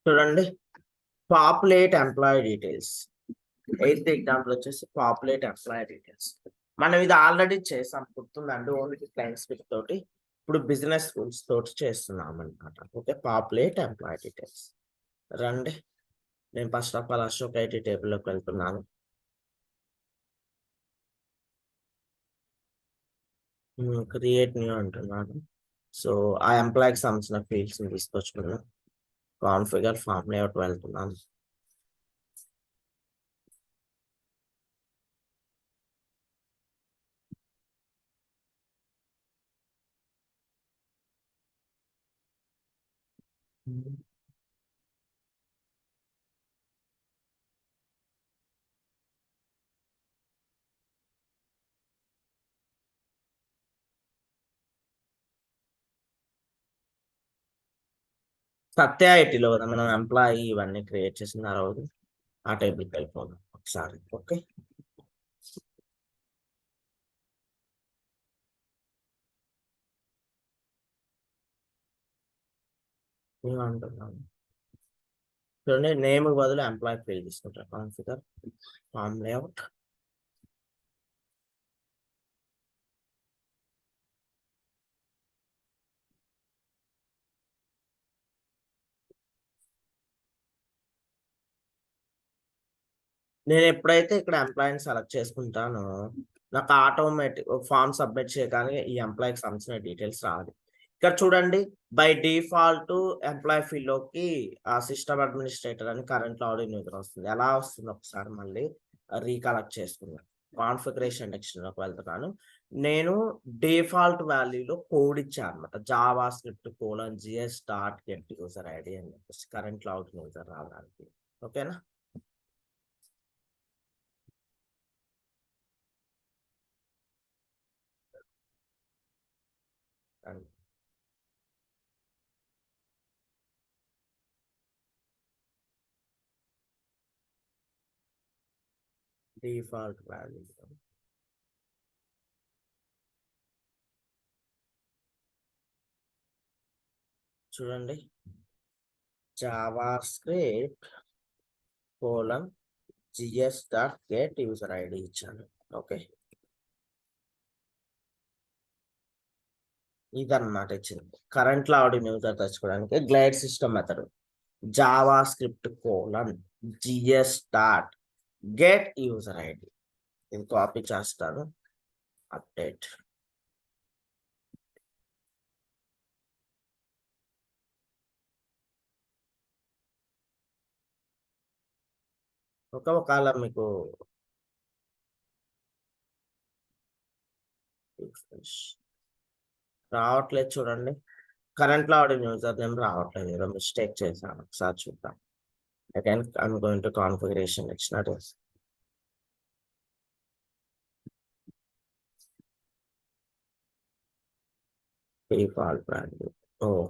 చూడండి, populate employee details. Eighth example వచ్చేసి populate employee details. మనం ఇది ఆల్రెడీ చేసాం, గుర్తుందండి. ఓన్లీ క్లయింట్ స్క్రిప్ట్ తోటి ఇప్పుడు బిజినెస్ రూల్స్ తోటి చేస్తున్నాం అనమాట. Okay, populate employee details. రండి, నేను first of all Ashok IT టేబుల్లోకి వెళ్తున్నాను. క్రియేట్ న్యూ అంటున్నాను. సో ఆ ఎంప్లాయీకి సంబంధించిన ఫీల్డ్స్ తీసుకొచ్చుకున్నాను. కాన్ఫిగర్ ఫామ్ లేఅవుట్ వెళ్తున్నాను. సత్య ఐటీలో కదా మనం ఎంప్లాయీ ఇవన్నీ క్రియేట్ చేసిన ఆ రోజు ఆ టేబుల్కి వెళ్ళిపోదాం ఒకసారి. ఓకే, అంటున్నాను. చూడండి, నేమ్ బదులు ఎంప్లాయీ ఫీల్డ్ తీసుకుంటారు. Configure form layout. నేను ఎప్పుడైతే ఇక్కడ ఎంప్లాయీని సెలెక్ట్ చేసుకుంటానో నాకు ఆటోమేటిక్ ఫామ్ సబ్మిట్ చేయగానే ఈ ఎంప్లాయీకి సంబంధించిన డీటెయిల్స్ రాదు. ఇక్కడ చూడండి, బై డిఫాల్ట్ ఎంప్లాయీ ఫీల్డ్ లోకి ఆ సిస్టమ్ అడ్మినిస్ట్రేటర్ అని కరెంట్ లాగిన్ యూజర్ వస్తుంది. ఎలా వస్తుంది ఒకసారి మళ్ళీ రీకలెక్ట్ చేసుకున్నాను. కాన్ఫిగరేషన్ సెక్షన్ లోకి వెళ్తున్నాను. నేను డిఫాల్ట్ వాల్యూలో కోడ్ ఇచ్చాను అనమాట. Java script :gs dot get user ID అని చెప్పేసి కరెంట్ లాగిన్ యూజర్ రావడానికి. ఓకేనా? అండ్ డిఫాల్ట్ వాల్యూ చూడండి, Java script :gs dot get user ID ఇచ్చాను. ఓకే, ఇదన్నమాట ఇచ్చింది. కరెంట్ లాగిన్ యూజర్ తెచ్చుకోవడానికి glide system method Java script :gs dot get user ID. ఇది కాపీ చేస్తాను, అప్డేట్. ఒకవేళ మీకు రావట్లేదు చూడండి, కరెంట్ లాగిన్ యూజర్ నేమ్ రావట్లేదు, ఏదో మిస్టేక్ చేశాను. ఒకసారి చూద్దాం. Again I'm going to configuration section. At default value. Oh,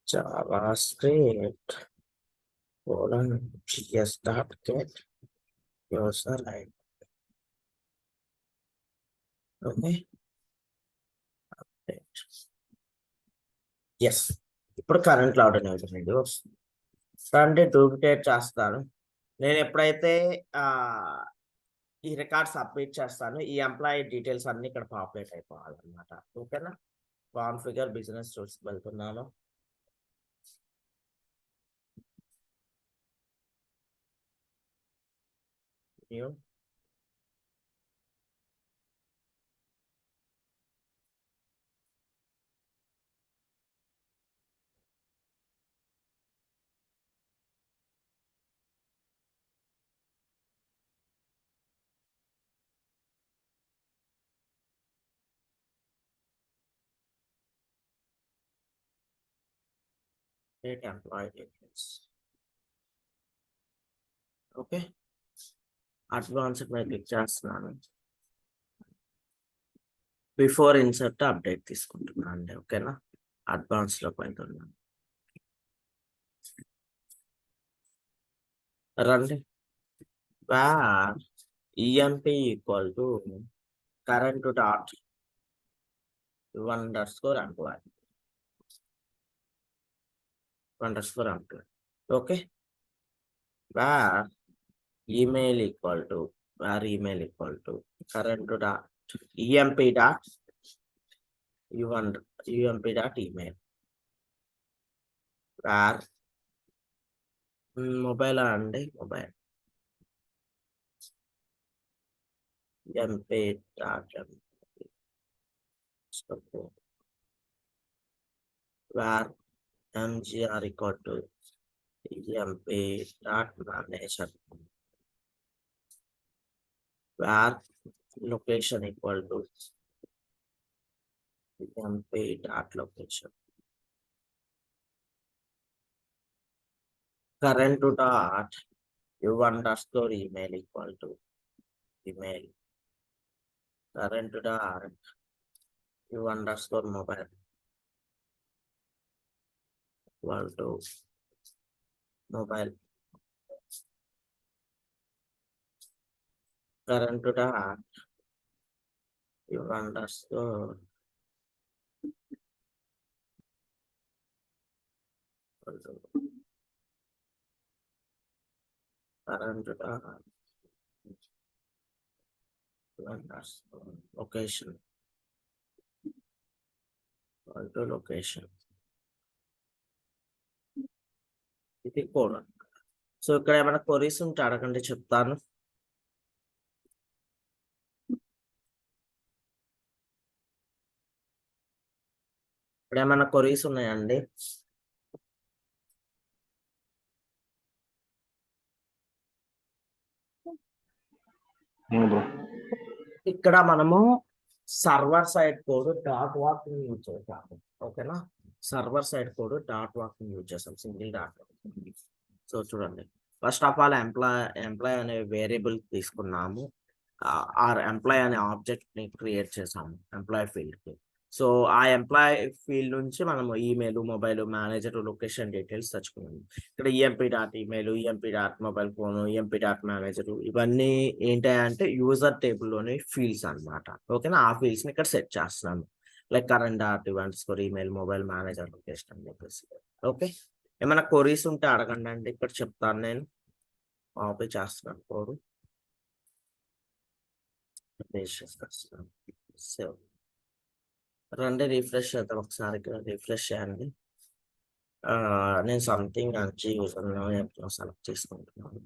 JavaScript :gs dot get user ID. Okay. Yes, ఇప్పుడు కరెంట్ లాగిన్ యూజర్ ఐడి వస్తుంది. అంటే డూప్లికేట్ చేస్తాను. నేను ఎప్పుడైతే ఈ రికార్డ్ సబ్మిట్ చేస్తాను, ఈ ఎంప్లాయీ డీటెయిల్స్ అన్ని ఇక్కడ పాపులేట్ అయిపోవాలన్నమాట. ఓకేనా? కాన్ఫిగర్ బిజినెస్ రూల్స్ వెళ్తున్నాను. New employee details. Okay, advanced మీద క్లిక్ చేస్తున్నాను. బిఫోర్ ఇన్సర్ట్ అప్డేట్ తీసుకుంటున్నాను అండి. ఓకేనా? అడ్వాన్స్ లోకి వెళ్తున్నాను. రండి, var emp equal to current dot _employee. underscore employee. Okay, where email equal to current dot emp dot ump dot email, where mobile అండి mobile mp dot where mgr equal to emp dot manager, where location equal to emp dot location, current dot u underscore email equal to email, current dot u underscore mobile equal to mobile, current dot u underscore equal to current dot u underscore location equal to location. ఇది code. So ఇక్కడ ఏమైనా queries ఉంటే అడగండి, చెప్తాను. ఇక్కడ ఏమైనా queries ఉన్నాయండి? ఇక్కడ మనము server side code dot walk use చేసాము. ఓకేనా, server side code dot walk use చేసాం, సింగిల్ డాట్. సో చూడండి, ఫస్ట్ ఆఫ్ ఆల్ ఎంప్లాయ్ అనే వేరియబుల్ తీసుకున్నాము, ఆర్ ఎంప్లాయ్ అనే ఆబ్జెక్ట్ ని క్రియేట్ చేసాము ఎంప్లాయ్ ఫీల్డ్ కి. సో ఆ ఎంప్లాయ్ ఫీల్డ్ నుంచి మనము email, mobile, manager, location details తెచ్చుకున్నాము. ఇక్కడ EMP dot email, EMP dot mobile phone, EMP dot manager, ఇవన్నీ ఏంటంటే యూజర్ టేబుల్లోని ఫీల్డ్స్ అన్నమాట. ఓకేనా, ఆ ఫీల్డ్స్ ని ఇక్కడ సెట్ చేస్తున్నాను, like current dot events for email, mobile, manager, location అని చెప్పేసి. ఓకే, ఏమైనా క్వరీస్ ఉంటే అడగండి అండి, ఇక్కడ చెప్తాను. నేను కాపీ చేస్తున్నాను కోడ్, పేస్ట్ చేస్తాను. సేవ్ రండి, రిఫ్రెష్ చేద్దాం ఒకసారి. ఇక్కడ రిఫ్రెష్ చేయండి. నేను సంథింగ్ మంచి యూజర్ సెలెక్ట్ చేసుకుంటున్నాను,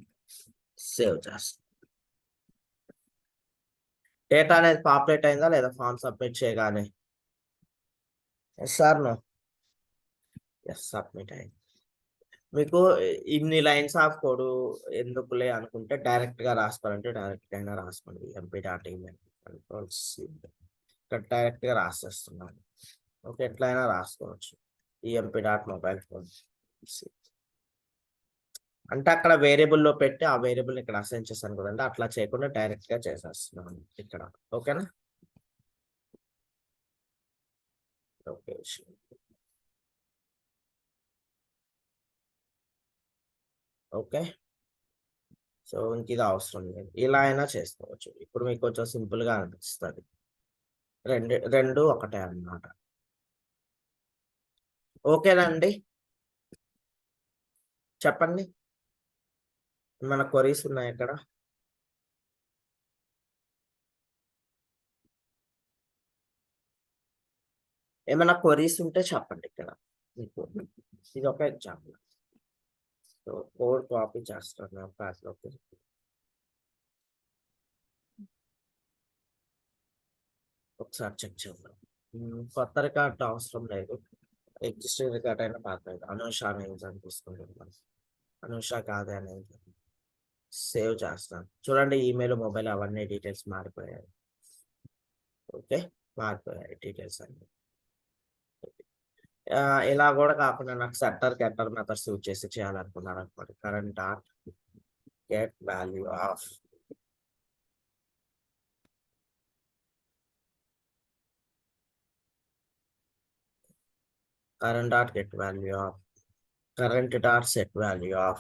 సేవ్ చేస్తాను. డేటా అనేది పాపులేట్ అయిందా లేదా ఫామ్ సబ్మిట్ చేయగానే? Yes or no? Yes, submit అయింది. మీకు ఇన్ని లైన్స్ ఆఫ్ కోడ్ ఎందుకులే అనుకుంటే డైరెక్ట్ గా రాసుకోవాలంటే డైరెక్ట్ అయినా రాసుకోండి. ఎంపీ డాట్ ఈమెయిల్ కంట్రోల్స్ ఇక్కడ డైరెక్ట్ గా రాసేస్తున్నాను. ఓకే, ఎట్లయినా రాసుకోవచ్చు. ఈఎంపీ డాట్ మొబైల్ ఫోన్ అంటే అక్కడ వేరియబుల్లో పెట్టి ఆ వేరియబుల్ ఇక్కడ అసైన్ చేశాను కదండి, అట్లా చేయకుండా డైరెక్ట్ గా చేసేస్తున్నాను ఇక్కడ. ఓకేనా, లొకేషన్. ఓకే, సో ఇంక ఇది అవసరం లేదు, ఇలా అయినా చేసుకోవచ్చు. ఇప్పుడు మీకు కొంచెం సింపుల్ గా అనిపిస్తుంది. రెండు ఒకటే అన్నమాట. ఓకేనండి, చెప్పండి, మన క్వరీస్ ఉన్నాయి ఇక్కడ. ఏమైనా క్వరీస్ ఉంటే చెప్పండి ఇక్కడ. మీకు ఇది ఒక ఎగ్జాంపుల్. సో కోడ్ కాపీ చేస్తాను ప్యాస్లోకి. ఒకసారి చెక్ చేద్దాం. కొత్త రికార్డ్ అవసరం లేదు, ఎగ్జిస్టింగ్ రికార్డ్ అయినా పర్లేదు. అనూష అనే ఎగ్జామ్ తీసుకుంటున్నాను. అనూష కాదే అనేది సేవ్ చేస్తాను. చూడండి, ఈమెయిల్, మొబైల్ అవన్నీ డీటెయిల్స్ మారిపోయాయి. ఓకే, మారిపోయాయి డీటెయిల్స్ అన్ని. ఇలా కూడా కాకుండా నాకు సెట్టర్ గెట్టర్ మెథడ్స్ యూజ్ చేసి చేయాలనుకున్నారు అనుకోండి. Current dot get value of current dot get value of current dot set value of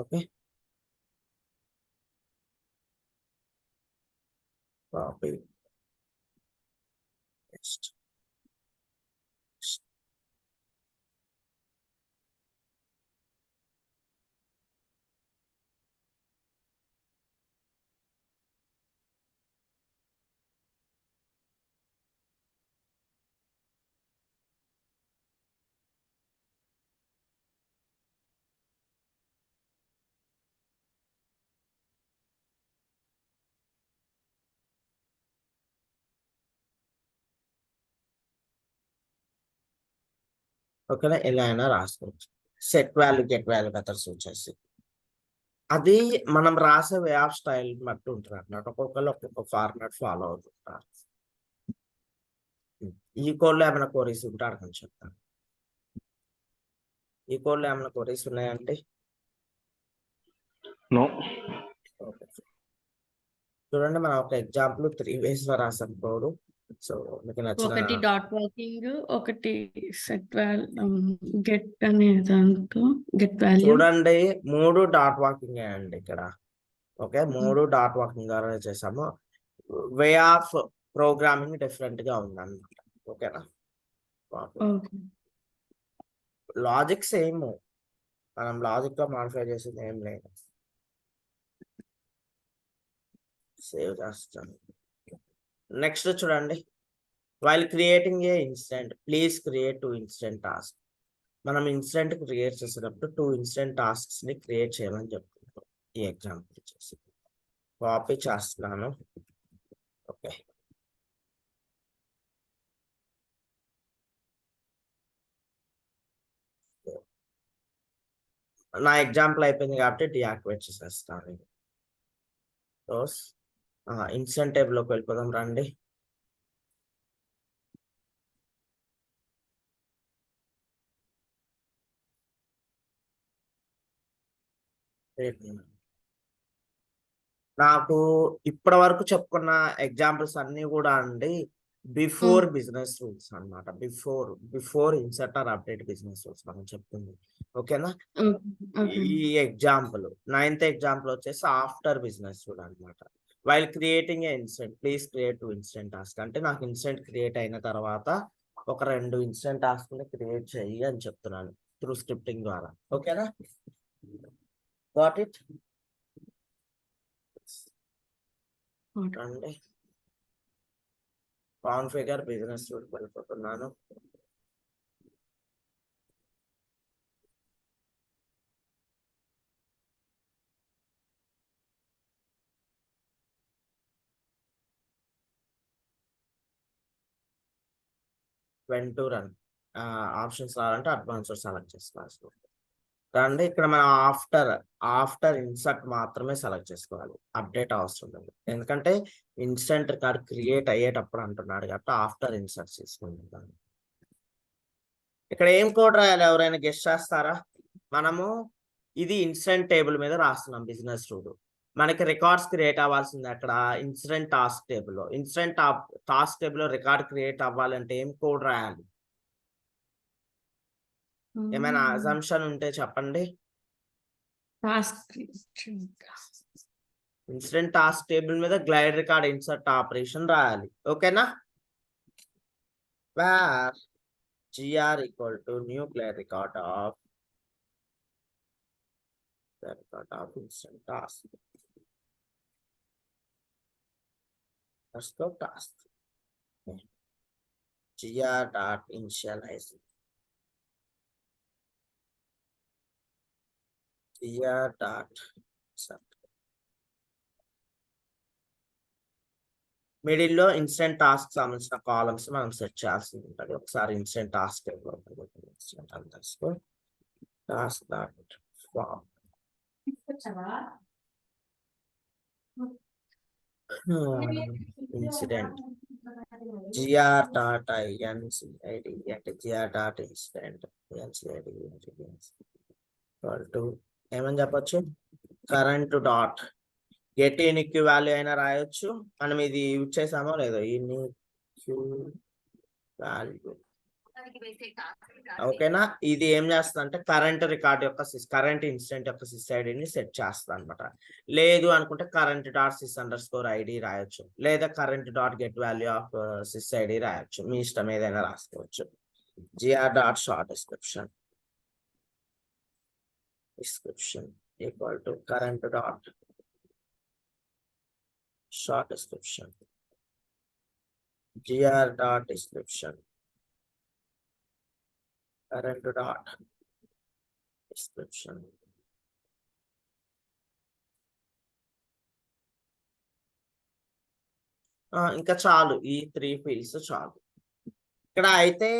okay, copy next. ఓకేనా, ఎలా అయినా రాసుకోవచ్చు. Set value get value methods వచ్చేసి అది మనం రాసే వే ఆఫ్ స్టైల్ బట్టి ఉంటుంది అన్నమాట. ఒక్కొక్కరు ఒక్కొక్క ఫార్మాట్ ఫాలో అవుతుంటారు. ఈ కోడ్లో ఏమైనా క్వరీస్ ఉంటే అడగని చెప్తాను. ఈ కోడ్లో ఏమైనా క్వరీస్ ఉన్నాయంటే చూడండి, మనం ఒక ఎగ్జాంపుల్ 3 ways లో రాసాం కోడ్. సో మీకు నచ్చిన ఒకటి డాట్ వాకింగ్, ఒకటి సెట్ గెట్ అనే దాంతో గెట్ వాల్యూ. చూడండి 3 డాట్ వాకింగ్ అండి ఇక్కడ. ఓకే, 3 డాట్ వాకింగ్ ద్వారా చేసాము. వే ఆఫ్ ప్రోగ్రామింగ్ డిఫరెంట్ గా ఉంది అన్నమాట. ఓకేనా, లాజిక్ సేమ్, మనం లాజిక్ గా మాడిఫై చేసింది ఏం లేదు. సేవ్ చేస్తాను. నెక్స్ట్ చూడండి, while creating a instant please create 2 instant task. మనం ఇన్స్టెంట్ క్రియేట్ చేసేటప్పుడు 2 ఇన్స్టెంట్ టాస్క్స్ ని క్రియేట్ చేయమని చెప్తున్నాం. ఈ ఎగ్జాంపుల్ వచ్చేసి కాపీ చేస్తున్నాను. ఓకే, నా ఎగ్జాంపుల్ అయిపోయింది కాబట్టి డియాక్టివేట్ చేసేస్తాను. ఇన్స్టెంట్ టేబుల్ లోకి వెళ్ళిపోదాం రండి. నాకు ఇప్పటి వరకు చెప్పుకున్న ఎగ్జాంపుల్స్ అన్ని కూడా అండి బిఫోర్ బిజినెస్ రూల్స్ అన్నమాట. Before insert or update business rules మనం చెప్తుంది. ఓకేనా, ఈ ఎగ్జాంపుల్ 9th ఎగ్జాంపుల్ వచ్చేసి ఆఫ్టర్ బిజినెస్ రూల్ అన్నమాట. While creating a instant please create 2 instant task అంటే నాకు ఇన్స్టెంట్ క్రియేట్ అయిన తర్వాత ఒక 2 ఇన్స్టెంట్ టాస్క్ ని క్రియేట్ చెయ్యి అని చెప్తున్నాను త్రూ స్క్రిప్టింగ్ ద్వారా. ఓకేనా, గాట్ ఇట్ అండి. కాన్ఫిగర్ బిజినెస్ రూల్ వెళ్ళిపోతున్నాను. వెన్ టు రన్ ఆప్షన్స్ రావాలంటే అడ్వాన్స్ సెలెక్ట్ చేసుకోవాలి. రండి, ఇక్కడ మనం ఆఫ్టర్ ఇన్సర్ట్ మాత్రమే సెలెక్ట్ చేసుకోవాలి, అప్డేట్ అవసరం లేదు. ఎందుకంటే ఇన్స్టెంట్ రికార్డ్ క్రియేట్ అయ్యేటప్పుడు అంటున్నాడు కాబట్టి ఆఫ్టర్ ఇన్సర్ట్ చేసుకుంటాం. ఇక్కడ ఏం కోడ్ రాయాలి, ఎవరైనా గెస్ట్ చేస్తారా? మనము ఇది ఇన్స్టెంట్ టేబుల్ మీద రాస్తున్నాం బిజినెస్ రూల్. మనకి రికార్డ్స్ క్రియేట్ అవ్వాల్సింది అక్కడ ఇన్సిడెంట్ టాస్క్ టేబుల్ లో. ఇన్సిడెంట్ టాస్క్ టేబుల్ లో రికార్డ్ క్రియేట్ అవ్వాలంటే ఏం కోడ్ రాయాలి? ఏమైనా అజంప్షన్ ఉంటే చెప్పండి. ఇన్సిడెంట్ టాస్క్ టేబుల్ మీద గ్లైడ్ రికార్డ్ ఇన్సర్ట్ ఆపరేషన్ రాయాలి. ఓకేనా, wear gr equal to new glide record of instant task. Let's go task. gr dot initialize. gr dot set. Middle లో ఇన్స్టెంట్ టాస్క్ సంబంధించిన columns మనం set చేయాల్సి ఉంటుంది. ఒకసారి instant task instant underscore task dot form incident gr dot incid అంటే gr dot incident incid equal to ఏమని చెప్పొచ్చు, current dot get unique value అయినా రాయొచ్చు. మనం ఇది యూజ్ చేసామో లేదో యూనిక్ వాల్యూ ఓకేనా, ఇది ఏం చేస్తుంది అంటే కరెంట్ రికార్డ్ యొక్క కరెంట్ ఇన్సిడెంట్ యొక్క సిస్ ఐడిని సెట్ చేస్తుంది అనమాట. లేదు అనుకుంటే current dot sys under score రాయొచ్చు, లేదా current dot get value of sys ID రాయొచ్చు, మీ ఇష్టం ఏదైనా రాసుకోవచ్చు. GR dot short description equal to current dot short description gr dot description current dot description ఇంకా చాలు, ఈ 3 ఫీల్డ్స్ చాలు. ఇక్కడ అయితే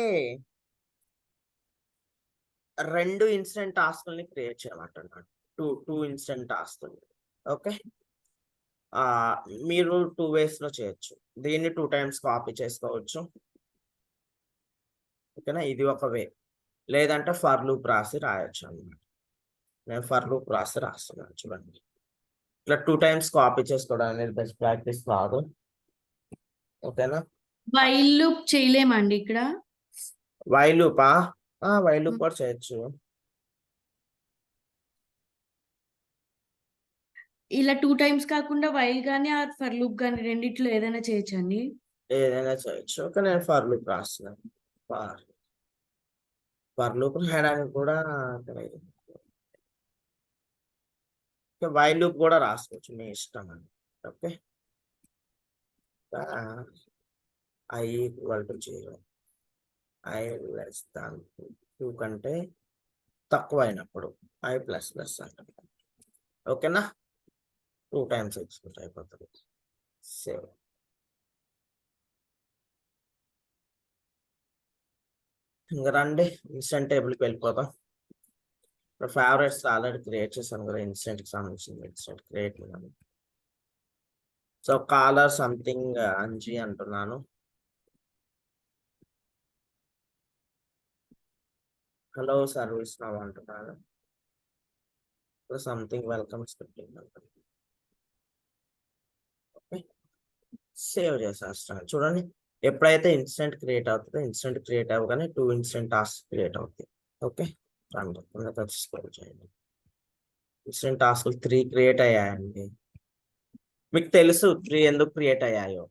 2 ఇన్స్టెంట్ టాస్క్ని క్రియేట్ చేయమంటున్నాడు. Two incident task. ఓకే, మీరు 2 ways లో చేయొచ్చు. దీన్ని 2 times కాపీ చేసుకోవచ్చు. ఓకేనా, ఇది ఒక వే. లేదంటే ఫర్ లూప్ రాసి రాయొచ్చు అన్నమాట. నేను ఫర్ లూప్ రాసి రాస్తున్నాను చూడండి. ఇట్లా 2 times కాపీ చేసుకోవడం అనేది బెస్ట్ ప్రాక్టీస్ కాదు. ఓకేనా, వైల్ లూప్ చేయలేమండి ఇక్కడ. వైల్ లూపా? వైల్ లూప్ కూడా చేయొచ్చు. ఇలా 2 times కాకుండా వైల్ కానీ ఆ ఫర్ లూప్ కానీ రెండిట్లో ఏదైనా చేయొచ్చండి. ఏదైనా చేయొచ్చు. ఓకే, నేను ఫర్ లూప్ రాస్తున్నాను. ఫర్ లూప్ రాయడానికి కూడా వైల్ లూప్ కూడా రాసుకోవచ్చు, మీ ఇష్టం అండి. Okay, i equal to 0, i less than 2 కంటే తక్కువ అయినప్పుడు i ప్లస్ ప్లస్ అంటే. ఓకేనా, 2 times ఎక్స్క్యూట్ అయిపోతుంది. సేవ్. ఇంకా రండి ఇన్స్టెంట్ టేబుల్కి వెళ్ళిపోతాం. ఇప్పుడు ఫేవరెట్స్ ఆల్రెడీ క్రియేట్ చేశాను కదా, ఇన్స్టెంట్కి సంబంధించింది. ఇన్స్టెంట్ క్రియేట్ చేయాలి. సో కాలర్ సంథింగ్ అంజీ అంటున్నాను. హలో సర్వీస్ నవ్ అంటున్నాను. సంథింగ్ వెల్కమ్ స్క్రిప్టింగ్ అంటున్నాను. ఓకే, సేవ్ చేసేస్తాను. చూడండి, ఎప్పుడైతే ఇన్స్టెంట్ క్రియేట్ అవుతుందో ఇన్స్టెంట్ క్రియేట్ అవ్వగానే 2 ఇన్స్టెంట్ టాస్క్ క్రియేట్ అవుతాయి. ఓకే, చేయండి. ఇన్స్టెంట్ టాస్క్లు 3 క్రియేట్ అయ్యాయండి. మీకు తెలుసు 3 ఎందుకు క్రియేట్ అయ్యాయో.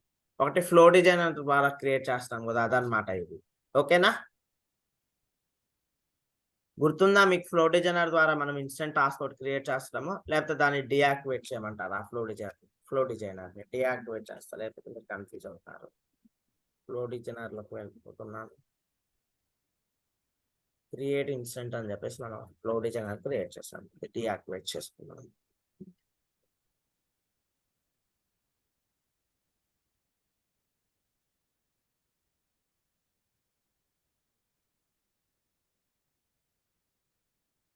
ఒకటి ఫ్లో డిజైనర్ ద్వారా క్రియేట్ చేస్తాం కదా, అదనమాట ఇది. ఓకేనా, గుర్తుందా మీకు? ఫ్లో డిజైనర్ ద్వారా మనం ఇన్స్టెంట్ టాస్క్ ఒకటి క్రియేట్ చేస్తాము, లేకపోతే దాన్ని డియాక్టివేట్ చేయమంటారు. ఆ ఫ్లో డిజైనర్ ని డియాక్టివేట్ చేస్తా, లేకపోతే మీరు కన్ఫ్యూజ్ అవుతారు. ఫ్లో డిజైనర్ లోకి వెళ్ళిపోతున్నాను. క్రియేట్ ఇన్స్టెంట్ అని చెప్పేసి మనం ఫ్లో డిజైనర్ క్రియేట్ చేస్తాం, డియాక్టివేట్ చేసుకున్నాం.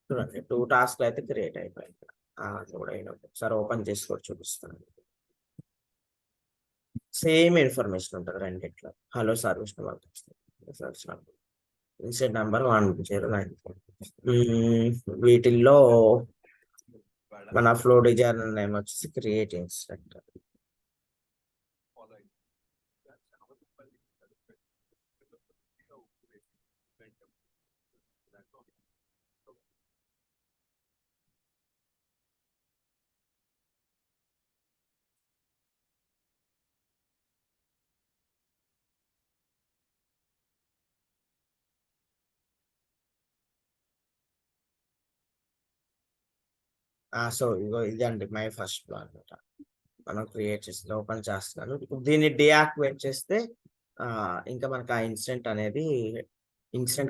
చూడండి 2 టాస్క్లు అయితే క్రియేట్ అయిపోయాయి. ఒకసారి ఓపెన్ చేసి కూడా చూపిస్తాను. సేమ్ ఇన్ఫర్మేషన్ ఉంటుంది రెండిట్లో. Hello service instant number 109. వీటిల్లో మన ఫ్లో డిజైనర్ నేమ్ వచ్చేసి క్రియేట్ ఇన్స్టెంట్. సో ఇదండి మై ఫస్ట్ ఫ్లో అనమాట. మనం క్రియేట్ చేసి ఓపెన్ చేస్తున్నాను. దీన్ని డియాక్టివేట్ చేస్తే ఇంకా మనకు ఆ ఇన్స్టెంట్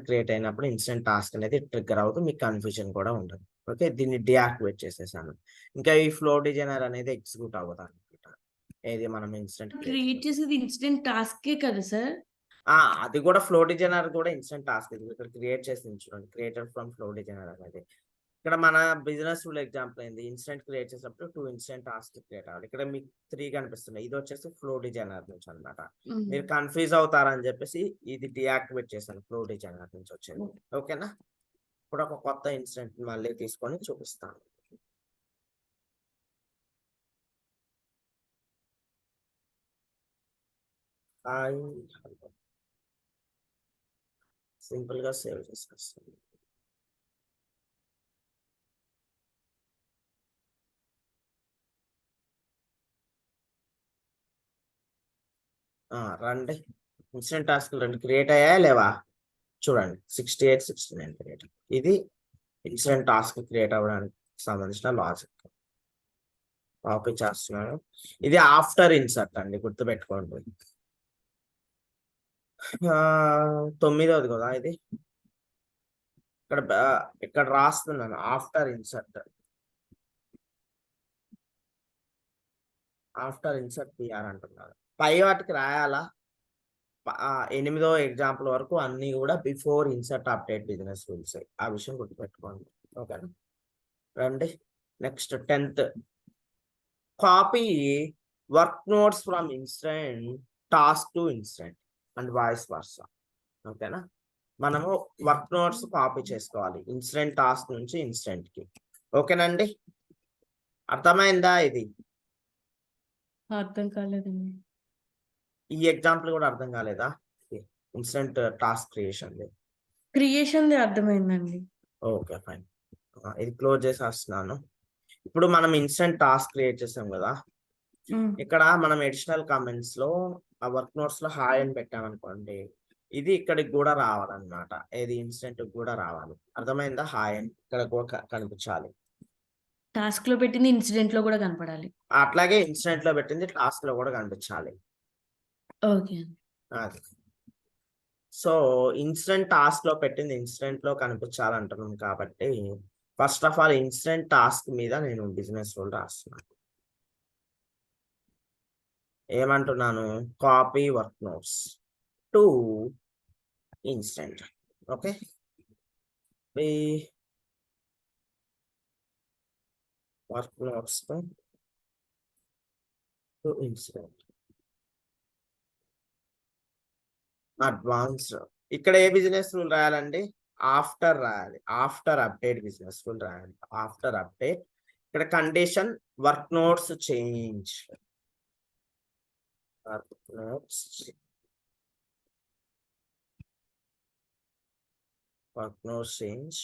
క్రియేట్ అయినప్పుడు ఇన్స్టెంట్ టాస్క్ అనేది ట్రిగ్గర్ అవుతుంది, మీకు కన్ఫ్యూజన్ కూడా ఉండదు. ఓకే, దీన్ని డియాక్టివేట్ చేసేసాను. ఇంకా ఈ ఫ్లో డిజైనర్ అనేది ఎగ్జిక్యూట్ అవ్వదు అనమాట. ఏది మనం ఇన్స్టెంట్ క్రియేట్ చేసేది ఇన్స్టెంట్ టాస్కే కదా సార్? అది కూడా ఫ్లో డిజైనర్ కూడా ఇన్స్టెంట్ టాస్క్. ఇక్కడ క్రియేట్ చేసింది చూడండి, క్రియేటెడ్ ఫ్రమ్ ఫ్లో డిజైనర్ అనేది. ఇక్కడ మన బిజినెస్ రూల్ ఎగ్జాంపుల్ అయింది. ఇన్స్టెంట్ క్రియేట్ చేసినప్పుడు 2 ఇన్స్టెంట్ టాస్క్ క్రియేట్ అవ్వాలి. ఇక్కడ మీకు 3 కనిపిస్తున్నాయి. ఇది వచ్చేసి ఫ్లో డిజైనర్ నుంచి అనమాట. మీరు కన్ఫ్యూజ్ అవుతారని చెప్పేసి ఇది డియాక్టివేట్ చేశాను, ఫ్లో డిజైనర్ నుంచి వచ్చింది. ఓకేనా, ఇప్పుడు ఒక కొత్త ఇన్స్టెంట్ మళ్ళీ తీసుకొని చూపిస్తాను. సింపుల్ గా సేవ్ చేసుకొస్తాను. రండి, ఇన్స్టెంట్ టాస్క్ రెండు క్రియేట్ అయ్యాయా లేవా చూడండి. 68, 69 క్రియేట్. ఇది ఇన్స్టెంట్ టాస్క్ క్రియేట్ అవ్వడానికి సంబంధించిన లాజిక్. కాపీ చేస్తున్నాను. ఇది ఆఫ్టర్ ఇన్సర్ట్ అండి, గుర్తుపెట్టుకోండి. 9వది కదా ఇది. ఇక్కడ రాస్తున్నాను after insert. After insert PR అంటున్నాను. పై వాటికి రాయాలా? 8వ ఎగ్జాంపుల్ వరకు అన్ని కూడా before insert update business rules. ఆ విషయం గుర్తుపెట్టుకోండి. ఓకేనా? రండి next 10th. Copy work notes from instant task to instant and vice versa. ఓకేనా? మనము వర్క్ నోట్స్ కాపీ చేసుకోవాలి ఇన్స్టెంట్ టాస్క్ నుంచి ఇన్స్టెంట్ కి. ఓకేనండి, అర్థమైందా? ఇది అర్థం కాలేదండి. ఈ ఎగ్జాంపుల్ కూడా అర్థం కాలేదా? ఇన్స్టెంట్ టాస్క్ క్రియేషన్ అర్థమైందండి. Okay fine. ఇది క్లోజ్ చేసేస్తున్నాను. ఇప్పుడు మనం ఇన్స్టెంట్ టాస్క్ క్రియేట్ చేసాం కదా, ఇక్కడ మనం ఎడిషనల్ కామెంట్స్ లో ఆ వర్క్ నోట్స్ లో హాయ్ అని పెట్టామనుకోండి, ఇది ఇక్కడికి కూడా రావాలన్నమాట. ఏది ఇన్స్టెంట్ కూడా రావాలి. అర్థమైందా? హాయ్ అని ఇక్కడ కూడా కనిపించాలి. టాస్క్ లో పెట్టింది ఇన్సిడెంట్ లో కూడా కనపడాలి. అట్లాగే ఇన్సిడెంట్ లో పెట్టింది టాస్క్ లో కూడా కనిపించాలి. ఓకే. అది సో ఇన్సిడెంట్ టాస్క్ లో పెట్టింది ఇన్సిడెంట్ లో కనిపించాలంటున్నాను కాబట్టి first of all incident task మీద నేను బిజినెస్ రూల్ రాస్తున్నాను. ఏమంటున్నాను? Copy work notes to incident. Okay, work notes to incident advanced. ఇక్కడ ఏ బిజినెస్ రూల్ రాయాలండి? ఆఫ్టర్ రాయాలి. ఆఫ్టర్ అప్డేట్ బిజినెస్ రూల్ రాయాలి. After update. ఇక్కడ condition work notes change. Work notes change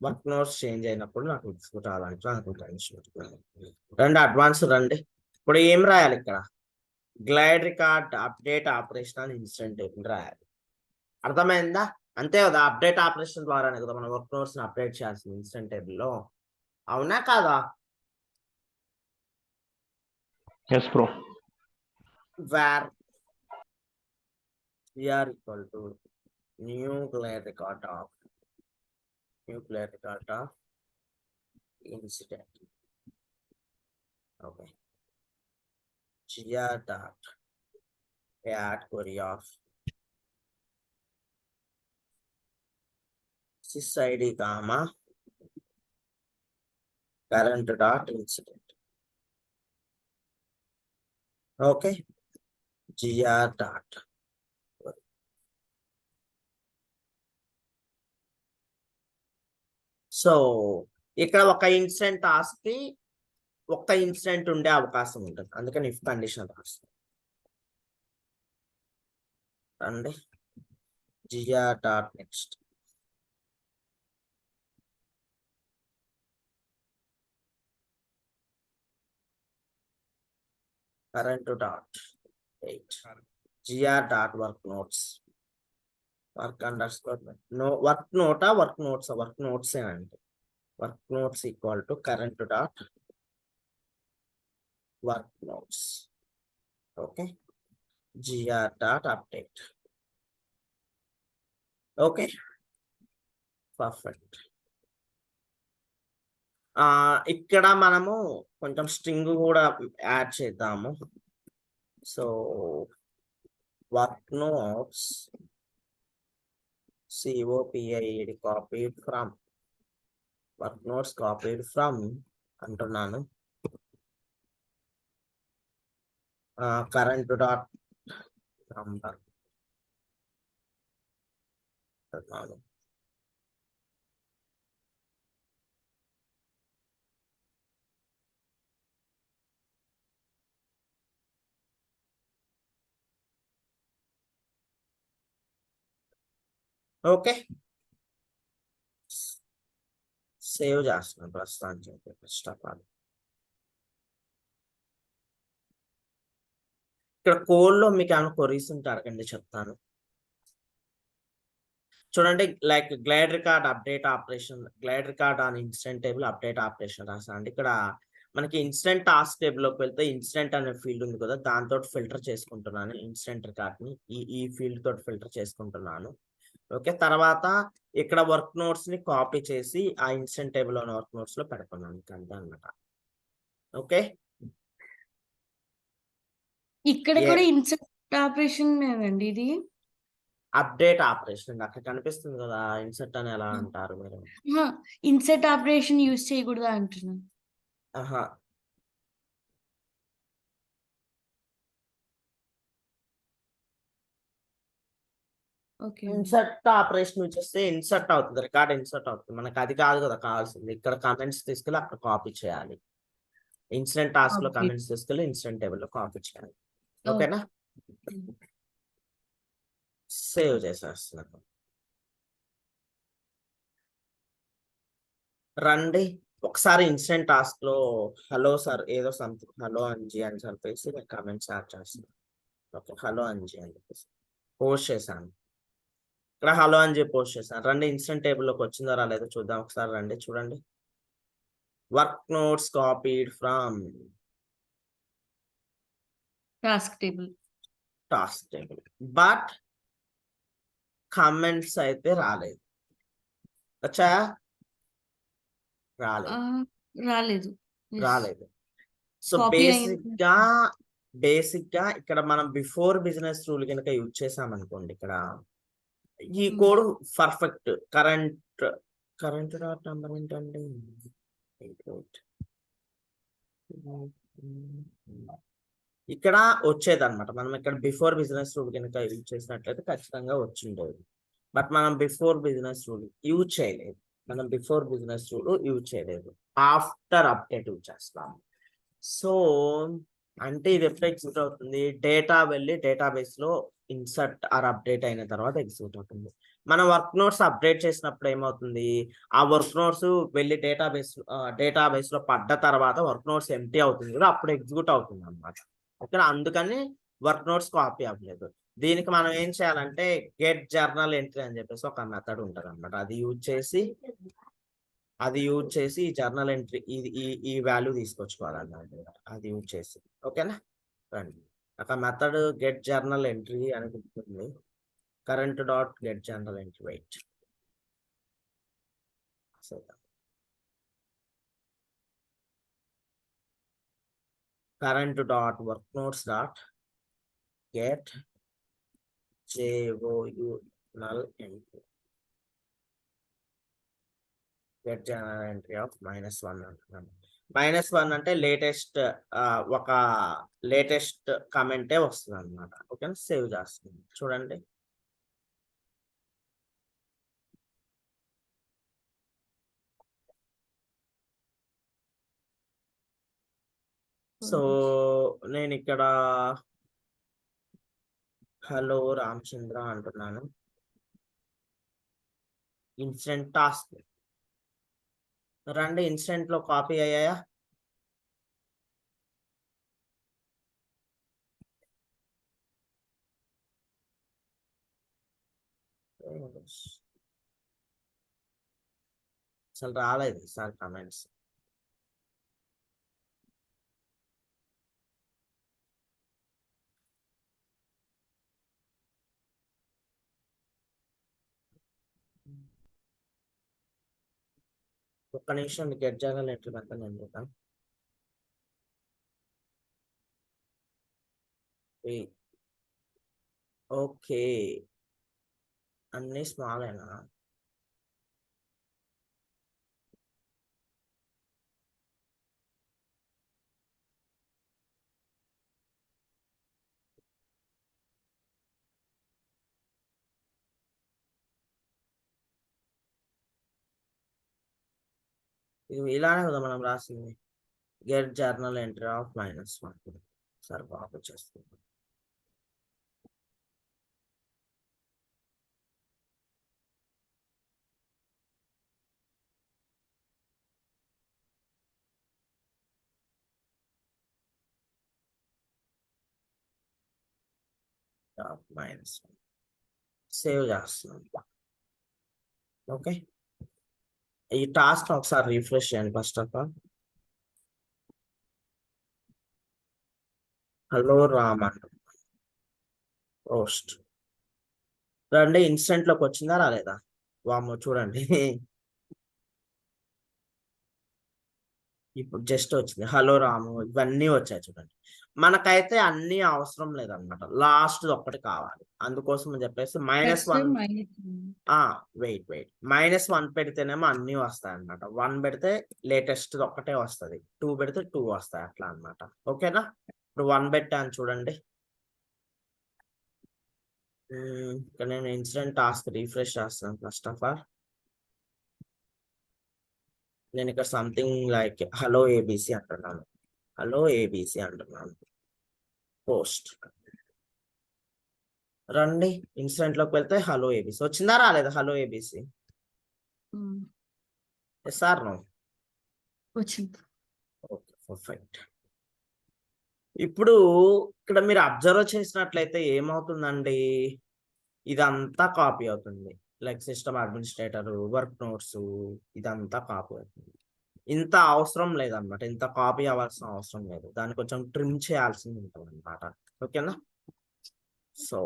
work notes change అయినప్పుడు నాకు ఎగ్జిక్యూట్ అవ్వాలంటే అనుకుంటాను. రండి అడ్వాన్స్ రండి. ఇప్పుడు ఏం రాయాలి ఇక్కడ? Glide record update operational instant రాయాలి. అర్థమైందా? అంతే కదా, అప్డేట్ ఆపరేషన్ ద్వారానే కదా మనం వర్క్ నోట్స్ అప్డేట్ చేయాల్సింది ఇన్స్టెంట్ టేబుల్ లో. అవునా కాదా? Yes, bro. where we are equal to new glide record of incident. Okay, gr dot category of sysid comma current dot incident. Okay, gr dot so ఇక్కడ ఒక incident task కి ఒక్క incident ఉండే అవకాశం ఉంటుంది, అందుకని ఇఫ్ కండిషన్ రాస్తాం. అండి gr dot next current dot 8 gr dot work notes work under score work note work notes అంటే work notes equal to current dot work notes. Okay, gr dot update. Okay perfect. ఇక్కడ మనము కొంచెం string కూడా add చేద్దాము. So work notes COPIED copied from work notes copied from అంటున్నాను. Current dot number అంటున్నాను. Okay, save చేస్తున్నాను ప్రస్తుతానికి first of all. ఇక్కడ కోడ్లో మీకు ఏమైనా కొరీస్ ఉంటే అడగండి, చెప్తాను. చూడండి, like glide record update operation, glide record on incident table update operation రాసానండి. ఇక్కడ మనకి ఇన్స్టెంట్ టాస్క్ టేబుల్లోకి వెళ్తే ఇన్స్టెంట్ అనే ఫీల్డ్ ఉంది కదా, దాంతో ఫిల్టర్ చేసుకుంటున్నాను ఇన్స్టెంట్ రికార్డ్ని. ఈ ఫీల్డ్ తోటి ఫిల్టర్ చేసుకుంటున్నాను. ఓకే, తర్వాత ఇక్కడ వర్క్ నోట్స్ ని కాపీ చేసి ఆ ఇన్స్టెంట్ టేబుల్ లోని వర్క్ నోట్స్ లో పెడుతున్నాను, ఇంకా అంతే అనమాట. ఓకే, ఇక్కడ కూడా ఇన్సర్ట్ ఆపరేషన్ అండి ఇది. అప్డేట్ ఆపరేషన్ అక్కడ కనిపిస్తుంది కదా, ఇన్సర్ట్ అని ఎలా అంటారు మీరు? ఇన్సర్ట్ ఆపరేషన్ యూజ్ చేయకూడదు అంటున్నాను. ఆహా, ఓకే. ఇన్సర్ట్ ఆపరేషన్ వచ్చేస్తే ఇన్సర్ట్ అవుతుంది, రికార్డ్ ఇన్సర్ట్ అవుతుంది. మనకి అది కాదు కదా కావాల్సింది. ఇక్కడ కమెంట్స్ తీసుకెళ్ళి అక్కడ కాపీ చేయాలి. ఇన్సిడెంట్ టాస్క్ లో ఓకే. కమెంట్స్ తీసుకెళ్ళి ఇన్సిడెంట్ టేబుల్ లో కాపీ చేయాలి. ఓకేనా, సేవ్ చేసేస్తున్నాను. రండి ఒకసారి ఇన్సిడెంట్ టాస్క్ లో హలో సార్ ఏదో సంథింగ్ హలో అంజీ అని చెప్పేసి నేను కమెంట్స్ యాడ్ చేస్తున్నాను. ఓకే, హలో అంజీ అని చెప్పేసి పోస్ట్ చేశాను. ఇక్కడ హలో అని చెప్పి పోస్ట్ చేశాను. రండి ఇన్స్టెంట్ టేబుల్లోకి వచ్చిందో రాలేదో చూద్దాం ఒకసారి. రండి చూడండి, work notes copied from task table. Task table, but comments అయితే రాలేదు. వచ్చా? రాలేదు. రాలేదు. రాలేదు. సో కాపీ బేసిక్ గా ఇక్కడ మనం బిఫోర్ బిజినెస్ రూల్ కనుక యూజ్ చేసాం అనుకోండి, ఇక్కడ ఈ code perfect. Current dot number ఏంటండి? ఇక్కడ వచ్చేదన్నమాట. మనం ఇక్కడ బిఫోర్ బిజినెస్ రూల్ కనుక యూజ్ చేసినట్లయితే ఖచ్చితంగా వచ్చిండేది. బట్ మనం బిఫోర్ బిజినెస్ రూల్ యూజ్ చేయలేదు. ఆఫ్టర్ అప్డేట్ యూజ్ చేస్తాము. సో అంటే ఇది ఎప్పుడు ఎగ్జిక్యూట్ అవుతుంది? డేటా వెళ్ళి డేటాబేస్ లో ఇన్సర్ట్ ఆర్ అప్డేట్ అయిన తర్వాత ఎగ్జిక్యూట్ అవుతుంది. మన వర్క్ నోట్స్ అప్డేట్ చేసినప్పుడు ఏమవుతుంది? ఆ వర్క్ నోట్స్ వెళ్ళి డేటాబేస్ లో పడ్డ తర్వాత వర్క్ నోట్స్ ఎంటీ అవుతుంది కదా, అప్పుడు ఎగ్జిక్యూట్ అవుతుంది అనమాట. ఓకే, అందుకని వర్క్ నోట్స్ కాపీ అవ్వలేదు. దీనికి మనం ఏం చేయాలంటే గెట్ జర్నల్ ఎంట్రీ అని చెప్పేసి ఒక మెథడ్ ఉంటుంది అనమాట. అది యూజ్ చేసి జర్నల్ ఎంట్రీ ఈ వాల్యూ తీసుకొచ్చుకోవాలన్నమాట. అది యూజ్ చేసి ఓకేనా. రండి, ఒక మెథడ్ గెట్ జర్నల్ ఎంట్రీ అని ఉంటుంది. Current dot get journal entry, wait current dot work notes dot get journal entry, get journal entry of -1 అంటున్నాను. -1 అంటే ఒక లేటెస్ట్ కమెంటే వస్తుంది అనమాట. ఓకేనా, సేవ్ చేస్తుంది. చూడండి, సో నేను ఇక్కడ హలో రామచంద్ర అంటున్నాను. ఇన్స్టెంట్ టాస్క్ రండి, ఇన్స్టెంట్ లో కాపీ అయ్యాయా? అసలు రాలేదు సార్ కమెంట్స్. ఒక్క నిమిషం గెట్ జర్నల్ ఎంట్రీ కనుక నేను చూద్దాం. ఓకే, అన్ని స్మాల్ అయినా ఇది ఇలానే కదా మనం రాసింది, గెట్ జర్నల్ ఎంట్రీ ఆఫ్ -1. సరే, బాగా చేస్తుంది. మైనస్ సేవ్ చేస్తున్నాను. ఓకే, ఈ టాస్క్ ఒకసారి రిఫ్రెష్ చేయండి first of all. Hello Ram అంట పోస్ట్ రండి, ఇన్స్టెంట్ లోకి వచ్చిందా రాలేదా? వామ్మో చూడండి ఇప్పుడు జస్ట్ వచ్చింది హలో రాము, ఇవన్నీ వచ్చాయి చూడండి. మనకైతే అన్ని అవసరం లేదన్నమాట, లాస్ట్ ఒక్కటి కావాలి. అందుకోసం అని చెప్పేసి -1 -1 పెడితేనేమో అన్ని వస్తాయి అన్నమాట. 1 పెడితే లేటెస్ట్ ఒక్కటే వస్తుంది, 2 పెడితే 2 వస్తాయి అట్లా అన్నమాట. ఓకేనా, ఇప్పుడు 1 పెట్టాను చూడండి. ఇక్కడ నేను ఇన్సిడెంట్ టాస్క్ రిఫ్రెష్ చేస్తాను ఫస్ట్ ఆఫ్ ఆల్. నేను ఇక్కడ సంథింగ్ లైక్ హలో ఏబిసి అంటున్నాను, హలో ఏబిసి అంటున్నాను. పోస్ట్ రండి, ఇన్సిడెంట్ లోకి వెళ్తే హలో ఏబిసి వచ్చిందా రాలేదా? Hello ABC yes or no? వచ్చింది. Okay perfect. ఇప్పుడు ఇక్కడ మీరు అబ్జర్వ్ చేసినట్లయితే ఏమవుతుందండి, ఇదంతా కాపీ అవుతుంది. Like system administrator, work notes, ఇదంతా కాపీ అవుతుంది. ఇంత అవసరం లేదన్నమాట, ఇంత కాపీ అవ్వాల్సిన అవసరం లేదు, దాన్ని కొంచెం ట్రిమ్ చేయాల్సింది ఉంటుంది అనమాట. ఓకేనా, సో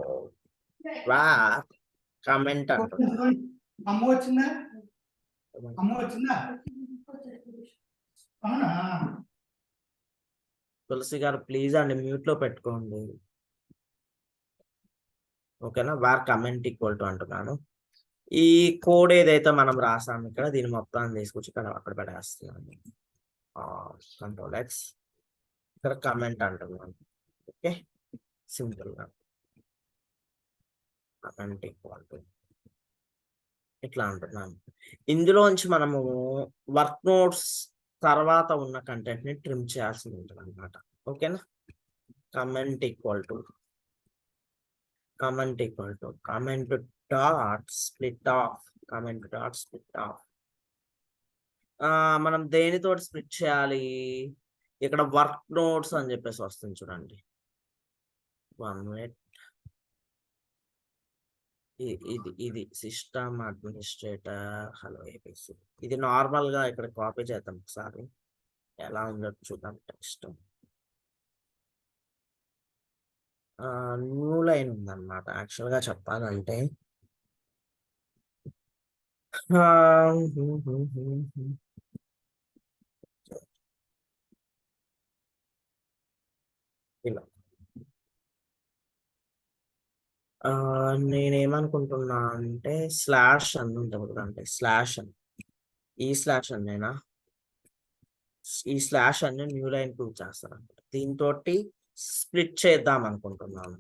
కమెంట్ అంటున్నా. అమ్మ వచ్చిందా? అమ్మ వచ్చిందా? అవునా? తులసి గారు ప్లీజ్ అండి మ్యూట్ లో పెట్టుకోండి. ఓకేనా, కమెంట్ ఈక్వల్ టు అంటున్నాను. ఈ కోడ్ ఏదైతే మనం రాసాము ఇక్కడ, దీన్ని మొత్తాన్ని తీసుకొచ్చి ఇక్కడ అక్కడ పెట్టేస్తున్నాను. కంట్రోల్ X, ఇక్కడ కమెంట్ అంటున్నాను. ఓకే, సింపుల్ గా కమెంట్ ఈక్వల్ టు ఇట్లా అంటున్నాను. ఇందులోంచి మనము వర్క్ నోట్స్ తర్వాత ఉన్న కంటెంట్ ని ట్రిమ్ చేయాల్సి ఉంటుంది అనమాట. ఓకేనా, comment equal to comment dot split of, మనం దేనితో స్ప్లిట్ చేయాలి? ఇక్కడ వర్క్ నోట్స్ అని చెప్పేసి వస్తుంది చూడండి. 1 minute, ఇది సిస్టమ్ అడ్మినిస్ట్రేటర్ హలో ఏబిసి. ఇది నార్మల్ గా ఇక్కడ కాపీ చేద్దాం ఒకసారి, ఎలా ఉందో చూద్దాం. టెక్స్ట్ న్యూ లైన్ ఉందన్నమాట యాక్చువల్ గా చెప్పాలంటే. ఇలా నేనేమనుకుంటున్నా అంటే స్లాష్ అని ఉంటుంది కదంటే, స్లాష్ అని, ఈ స్లాష్ అన్నైనా ఈ స్లాష్ అన్ని న్యూ లైన్ ప్రూవ్ చేస్తాను అనమాట. దీంతో స్ప్లిట్ చేద్దాం అనుకుంటున్నాను.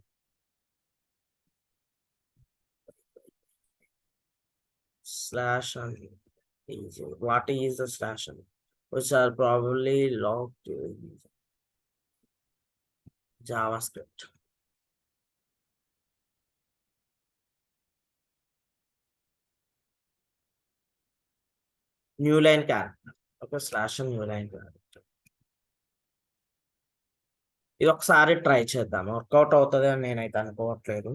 స్లాష్ అని వాట్ ఈస్ ద స్లాష్ అని, which are probably logged in JavaScript. New line character, ఒక స్లాష్ న్యూ లైన్ క్యారెక్టర్. ఇది ఒకసారి ట్రై చేద్దాం, వర్కౌట్ అవుతుంది అని నేనైతే అనుకోవట్లేదు.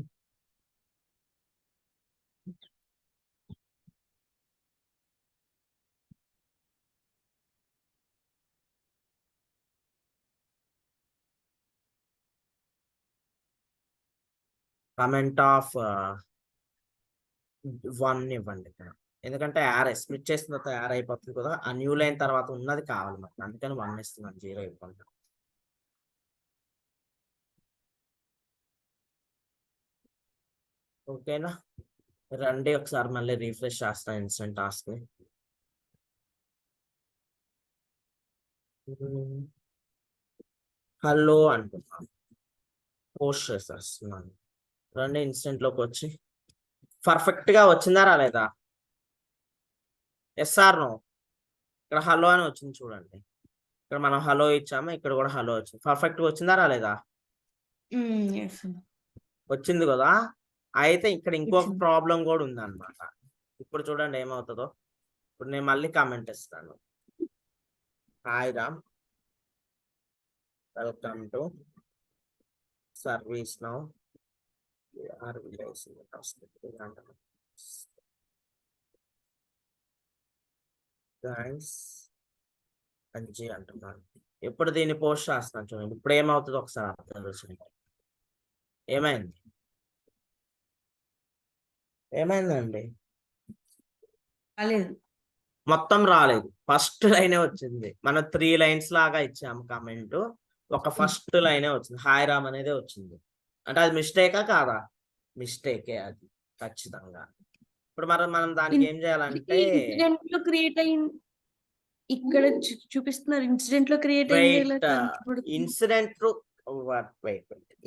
కమెంట్ ఆఫ్ 1 ఇవ్వండి ఇక్కడ, ఎందుకంటే యార్ స్ప్లిట్ చేసిన తర్వాత యార్ అయిపోతుంది కదా, ఆ న్యూ లైన్ తర్వాత ఉన్నది కావాలి మనకు, అందుకని 1 ఇస్తున్నాను, 0 ఇవ్వండి. ఓకేనా, రండి ఒకసారి మళ్ళీ రీఫ్రెష్ చేస్తాను ఇన్స్టెంట్ టాస్క్ ని. హలో అంటున్నాను, పోస్ట్ చేసేస్తున్నాను. రండి ఇన్స్టెంట్ లోకి వచ్చి పర్ఫెక్ట్ గా వచ్చిందా రాలేదా? Yes or no? ఇక్కడ హలో అని వచ్చింది చూడండి, ఇక్కడ మనం హలో ఇచ్చాము, ఇక్కడ కూడా హలో వచ్చింది. పర్ఫెక్ట్ గా వచ్చిందా రాలేదా? వచ్చింది కదా. అయితే ఇక్కడ ఇంకొక ప్రాబ్లం కూడా ఉంది అనమాట. ఇప్పుడు చూడండి ఏమవుతుందో. ఇప్పుడు నేను మళ్ళీ కామెంట్ ఇస్తాను, hi Ram, welcome to service now thanks Anji అంటున్నాను. ఇప్పుడు దీన్ని పోస్ట్ చేస్తున్నాను చూడండి. ఇప్పుడు ఏమవుతుందో ఒకసారి అర్థం చేసుకోండి. ఏమైంది ఏమైందండి? రాలేదు. మొత్తం రాలేదు, ఫస్ట్ లైనే వచ్చింది. మనం 3 లైన్స్ లాగా ఇచ్చాము కమెంట్, ఒక ఫస్ట్ లైనే వచ్చింది, హాయ్ రామ్ అనేది వచ్చింది. అంటే అది మిస్టేకా కాదా? మిస్టేకే అది ఖచ్చితంగా. ఇప్పుడు మనం దానికి ఏం చేయాలంటే ఇన్సిడెంట్ లో క్రియేట్ అయింది. ఇక్కడ చూపిస్తున్నారు ఇన్సిడెంట్ లో క్రియేట్ అయింది ఇలా కనపడుతుంది.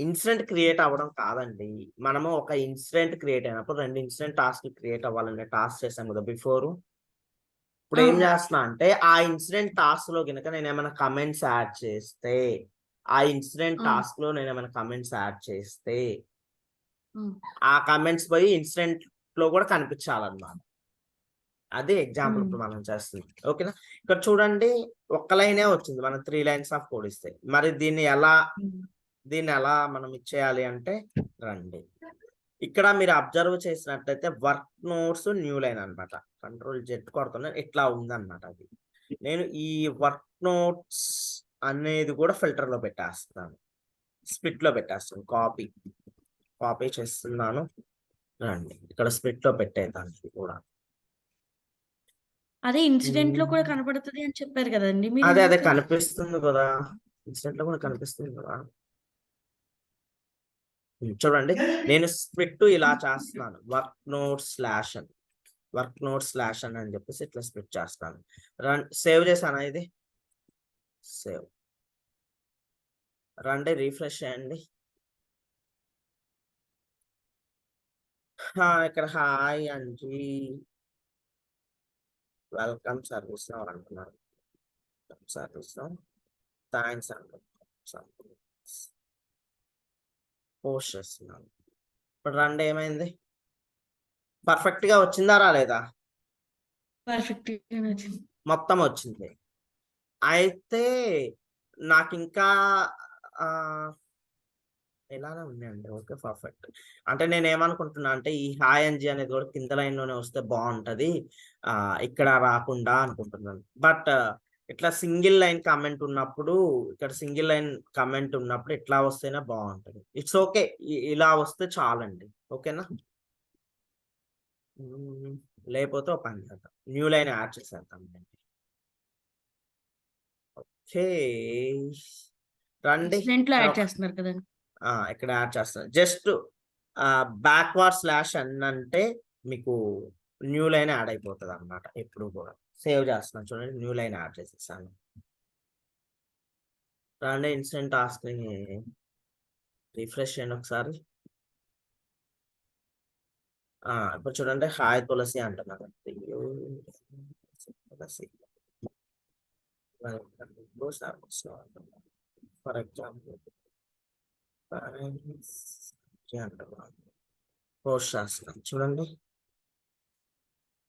ఇన్సిడెంట్ క్రియేట్ అవ్వడం కాదండి. మనము ఒక ఇన్సిడెంట్ క్రియేట్ అయినప్పుడు 2 ఇన్సిడెంట్ టాస్క్ క్రియేట్ అవ్వాలంటే టాస్క్ చేసాం కదా బిఫోర్. ఇప్పుడు ఏం చేస్తున్నా అంటే ఆ ఇన్సిడెంట్ టాస్క్ లో కనుక నేను ఏమైనా కమెంట్స్ యాడ్ చేస్తే, ఆ ఇన్సిడెంట్ టాస్క్ లో నేను ఏమైనా కమెంట్స్ యాడ్ చేస్తే ఆ కమెంట్స్ పోయి ఇన్సిడెంట్ లో కూడా కనిపించాలన్నమాట. అదే ఎగ్జాంపుల్ ఇప్పుడు మనం చేస్తుంది. ఓకేనా? ఇక్కడ చూడండి, ఒక్క లైనే వచ్చింది, మనం 3 లైన్స్ ఆఫ్ కోడ్ ఇస్తే. మరి దీన్ని ఎలా మనం ఇచ్చేయాలి అంటే, రండి ఇక్కడ మీరు అబ్జర్వ్ చేసినట్లయితే వర్క్ నోట్స్ న్యూ లైన్ అనమాట. Ctrl+Z కొడుతున్నాను, ఇట్లా ఉందన్నమాట. అది నేను ఈ వర్క్ నోట్స్ అనేది కూడా ఫిల్టర్ లో పెట్టేస్తున్నాను, స్ప్లిట్ లో పెట్టేస్తాను. కాపీ చేస్తున్నాను. రండి ఇక్కడ స్ప్లిట్ లో పెట్టేదానికి కూడా అదే ఇన్సిడెంట్ లో కూడా కనపడుతుంది అని చెప్పారు కదండి మీరు. అదే కనిపిస్తుంది కదా, ఇన్సిడెంట్ లో కూడా కనిపిస్తుంది కదా. చూడండి, నేను స్ప్లిట్ ఇలా చేస్తున్నాను, వర్క్ నోట్ స్లాష్ అని చెప్పేసి ఇట్లా స్ప్లిట్ చేస్తాను. సేవ్ చేశానా? ఇది సేవ్. రండి రీఫ్రెష్ చేయండి. ఇక్కడ హాయ్ అంజీ వెల్కమ్ సర్వీస్ అంటున్నారు. సర్వీస్ థ్యాంక్స్ అంటున్నారు. పోస్ట్ చేస్తున్నాను. ఇప్పుడు రండి, ఏమైంది? పర్ఫెక్ట్ గా వచ్చిందా రాలేదా? పర్ఫెక్ట్ మొత్తం వచ్చింది. అయితే నాకు ఇంకా ఇలానే ఉన్నాయండి. Okay, perfect. అంటే నేను ఏమనుకుంటున్నా అంటే ఈ హాయ్ ఎన్జీ అనేది కూడా కింద లైన్ లోనే వస్తే బాగుంటది, ఇక్కడ రాకుండా అనుకుంటున్నాను. బట్ ఇట్లా సింగిల్ లైన్ కమెంట్ ఉన్నప్పుడు, ఇక్కడ సింగిల్ లైన్ కమెంట్ ఉన్నప్పుడు ఇట్లా వస్తేనే బాగుంటది. ఇట్స్ ఓకే, ఇలా వస్తే చాలండి. ఓకేనా? లేకపోతే ఒక పని చేద్దాం, న్యూ లైన్ యాడ్ చేసేద్దాం. ఓకే రండి, ఇన్సిడెంట్ లో యాడ్ చేస్తున్నారు కదండి. ఇక్కడ యాడ్ చేస్తాను. జస్ట్ బ్యాక్వర్డ్ స్లాష్ అంటే మీకు న్యూ లైన్ యాడ్ అయిపోతుంది అనమాట. ఎప్పుడు కూడా సేవ్ చేస్తున్నాను చూడండి, న్యూ లైన్ యాడ్ చేసేసాను. రండి ఇన్సిడెంట్ టాస్క్ ని రిఫ్రెష్ చేయండి ఒకసారి. ఇప్పుడు చూడండి, హాయ్ తులసి అంటున్నారు. తులసి ఫర్ ఎగ్జాంపుల్ పోస్ట్ చేస్తున్నాం చూడండి,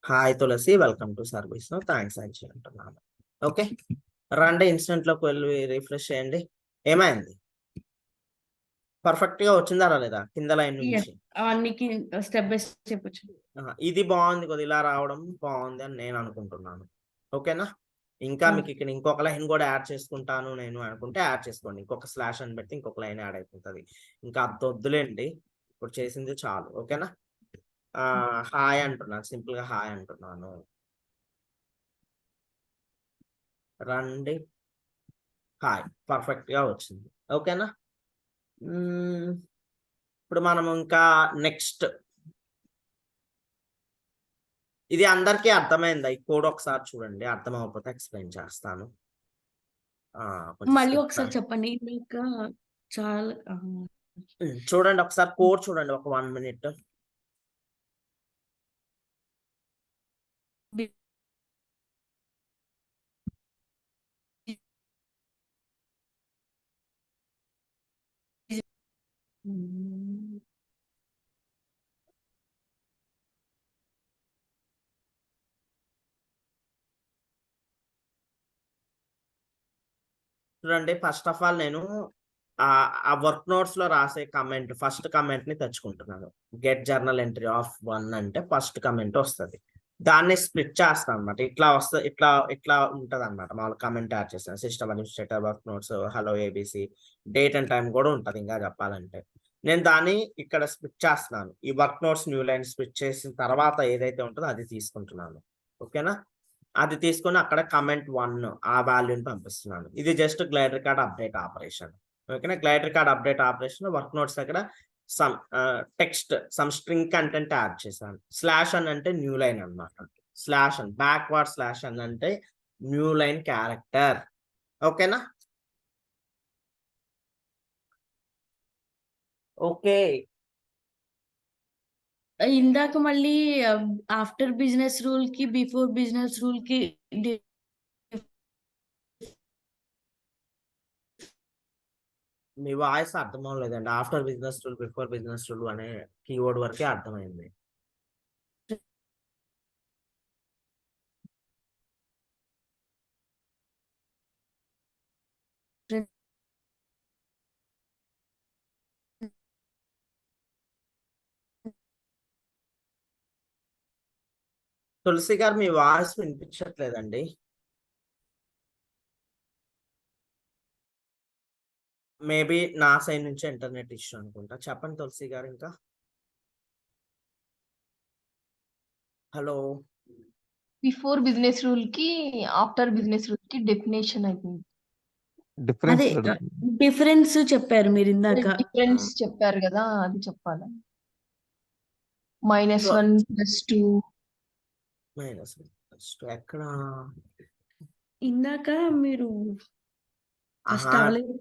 hi Tulasi welcome to service thanks అని అంటున్నాను. ఓకే, రండి ఇన్స్టెంట్ లోకి వెళ్ళి రిఫ్రెష్ చేయండి. ఏమైంది? పర్ఫెక్ట్ గా వచ్చిందా రాలేదా? కింద లైన్ నుంచి అవన్నీ స్టెప్ బై స్టెప్ వచ్చింది. ఇది బాగుంది కదా, ఇలా రావడం బాగుంది అని నేను అనుకుంటున్నాను. ఓకేనా? ఇంకా మీకు ఇక్కడ ఇంకొక లైన్ కూడా యాడ్ చేసుకుంటాను నేను అనుకుంటే యాడ్ చేసుకోండి. ఇంకొక స్లాష్ అని పెడితే ఇంకొక లైన్ యాడ్ అయిపోతుంది. ఇంకా అంత వద్దులేండి, ఇప్పుడు చేసింది చాలు. ఓకేనా? హాయ్ అంటున్నాను, సింపుల్ గా హాయ్ అంటున్నాను. రండి, హాయ్ పర్ఫెక్ట్ గా వచ్చింది. ఓకేనా? ఇప్పుడు మనం ఇంకా నెక్స్ట్, ఇది అందరికీ అర్థమైందా? ఈ కోడ్ ఒకసారి చూడండి, అర్థం అవ్వకపోతే ఎక్స్ప్లెయిన్ చేస్తాను. మళ్ళీ ఒకసారి చెప్పండి. ఇంకా చాలా చూడండి, ఒకసారి కోడ్ చూడండి, ఒక 1 minute. చూడండి, ఫస్ట్ ఆఫ్ ఆల్ నేను ఆ వర్క్ నోట్స్ లో రాసే కమెంట్ ఫస్ట్ కమెంట్ ని తెచ్చుకుంటున్నాను. గెట్ జర్నల్ ఎంట్రీ ఆఫ్ 1 అంటే ఫస్ట్ కమెంట్ వస్తుంది. దాన్ని స్ప్లిట్ చేస్తాను అనమాట. ఇట్లా వస్తుంది, ఇట్లా ఉంటది అనమాట. మామూలు కమెంట్ యాడ్ చేస్తాను. System administrator work notes hello ABC date and time కూడా ఉంటది. ఇంకా చెప్పాలంటే నేను దాన్ని ఇక్కడ స్ప్లిట్ చేస్తున్నాను. ఈ work notes new line split చేసిన తర్వాత ఏదైతే ఉంటుందో అది తీసుకుంటున్నాను. ఓకేనా, అది తీసుకొని అక్కడ కమెంట్ 1 ఆ వాల్యూని పంపిస్తున్నాను. ఇది just glide record update operation. ఓకేనా, glide record update operation work notes దగ్గర some text some string content add చేశాను. స్లాష్ అని అంటే న్యూ లైన్ అన్నమాట. స్లాష్ అని బ్యాక్వర్డ్ స్లాష్ అని అంటే న్యూ లైన్ క్యారెక్టర్. ఓకేనా, ఓకే. ఇందాక మళ్ళీ ఆఫ్టర్ బిజినెస్ రూల్ కి బిఫోర్ బిజినెస్ రూల్ కి మీ వాయిస్ అర్థం అవ్వలేదండి. After business rule before business rule అనే కీవర్డ్ వరకే అర్థమైంది. తులసి గారు మీ వాయిస్ వినిపించట్లేదండి. మేబీ నా సైడ్ నుంచి ఇంటర్నెట్ ఇష్యూ అనుకుంటా. చెప్పండి తులసి గారు. ఇంకా హలో. బిఫోర్ బిజినెస్ రూల్ కి ఆఫ్టర్ బిజినెస్ రూల్ కి డెఫినేషన్ అయిపోయింది. డిఫరెన్స్ అదే డిఫరెన్స్ చెప్పారు మీరు ఇందాక. డిఫరెన్స్ చెప్పారు కదా, అది చెప్పాలా? -1 +2 మైనస్ ఎక్కడ ఇందాక మీరు ఫస్ట్ ఆహా, అవ్వలేదు.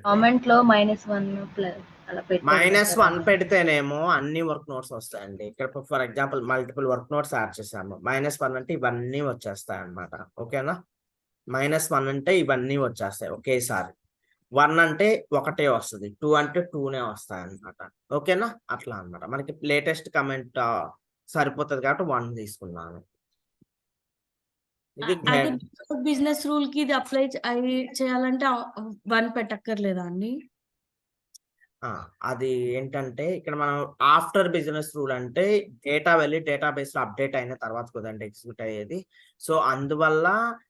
కామెంట్ లో -1 అలా -1 పెడితేనేమో అన్ని వర్క్ నోట్స్ వస్తాయండి. ఇక్కడ for example multiple work notes add చేసాము. -1 అంటే ఇవన్నీ వచ్చేస్తాయి అన్నమాట. ఓకేనా, -1 అంటే ఇవన్నీ వచ్చేస్తాయి ఒకేసారి. 1 అంటే ఒకటే వస్తుంది, 2 అంటే 2నే వస్తాయి అన్నమాట. ఓకేనా, అట్లా అన్నమాట. మనకి లేటెస్ట్ కమెంట్ సరిపోతుంది కాబట్టి 1 తీసుకున్నాను. ఇది అదే బిజినెస్ రూల్ కి ఇది అప్లై చేయాలంటే 1 పెట్టక్కర్లేదా అండి? అది ఏంటంటే ఇక్కడ మనం ఆఫ్టర్ బిజినెస్ రూల్ అంటే డేటా వెళ్ళి డేటాబేస్ లో అప్డేట్ అయిన తర్వాత కదండి ఎగ్జిక్యూట్ అయ్యేది. సో అందువల్ల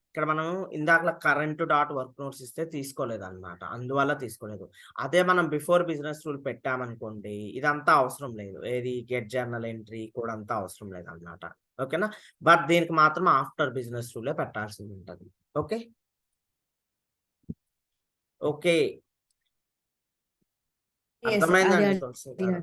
ఇక్కడ మనం ఇందాక కరెంట్ డాట్ వర్క్ నోట్స్ ఇస్తే తీసుకోలేదు అనమాట. అందువల్ల తీసుకోలేదు. అదే మనం బిఫోర్ బిజినెస్ రూల్ పెట్టామనుకోండి ఇదంతా అవసరం లేదు. ఏది గెట్ జర్నల్ ఎంట్రీ కూడా అంతా అవసరం లేదు అన్నమాట. ఓకేనా, బట్ దీనికి మాత్రం ఆఫ్టర్ బిజినెస్ రూలే పెట్టాల్సి ఉంటుంది. ఓకే ఓకే, అర్థమైందండి తులసి గారు?